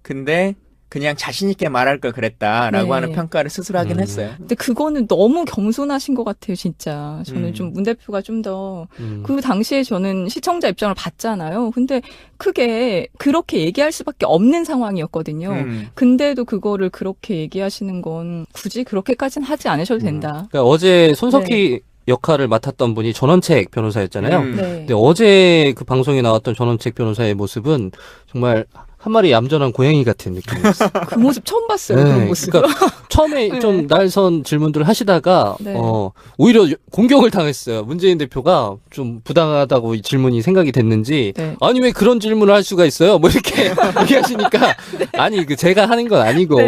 근데 그냥 자신 있게 말할 걸 그랬다라고 네. 하는 평가를 스스로 하긴 했어요. 근데 그거는 너무 겸손하신 것 같아요, 진짜. 저는 좀 문 대표가 좀 더, 그 당시에 저는 시청자 입장을 봤잖아요. 근데 크게 그렇게 얘기할 수밖에 없는 상황이었거든요. 근데도 그거를 그렇게 얘기하시는 건 굳이 그렇게까지는 하지 않으셔도 된다. 그러니까 어제 손석희 역할을 맡았던 분이 전원책 변호사였잖아요. 네. 근데 어제 그 방송에 나왔던 전원책 변호사의 모습은 정말 한 마리 얌전한 고양이 같은 느낌이었어요. 그 모습 처음 봤어요, 네, 그런 모습. 그러니까 처음에 좀 날선 질문들을 하시다가 네. 오히려 공격을 당했어요. 문재인 대표가 좀 부당하다고 이 질문이 생각이 됐는지 네. 아니 왜 그런 질문을 할 수가 있어요? 뭐 이렇게 얘기하시니까 아니 그 제가 하는 건 아니고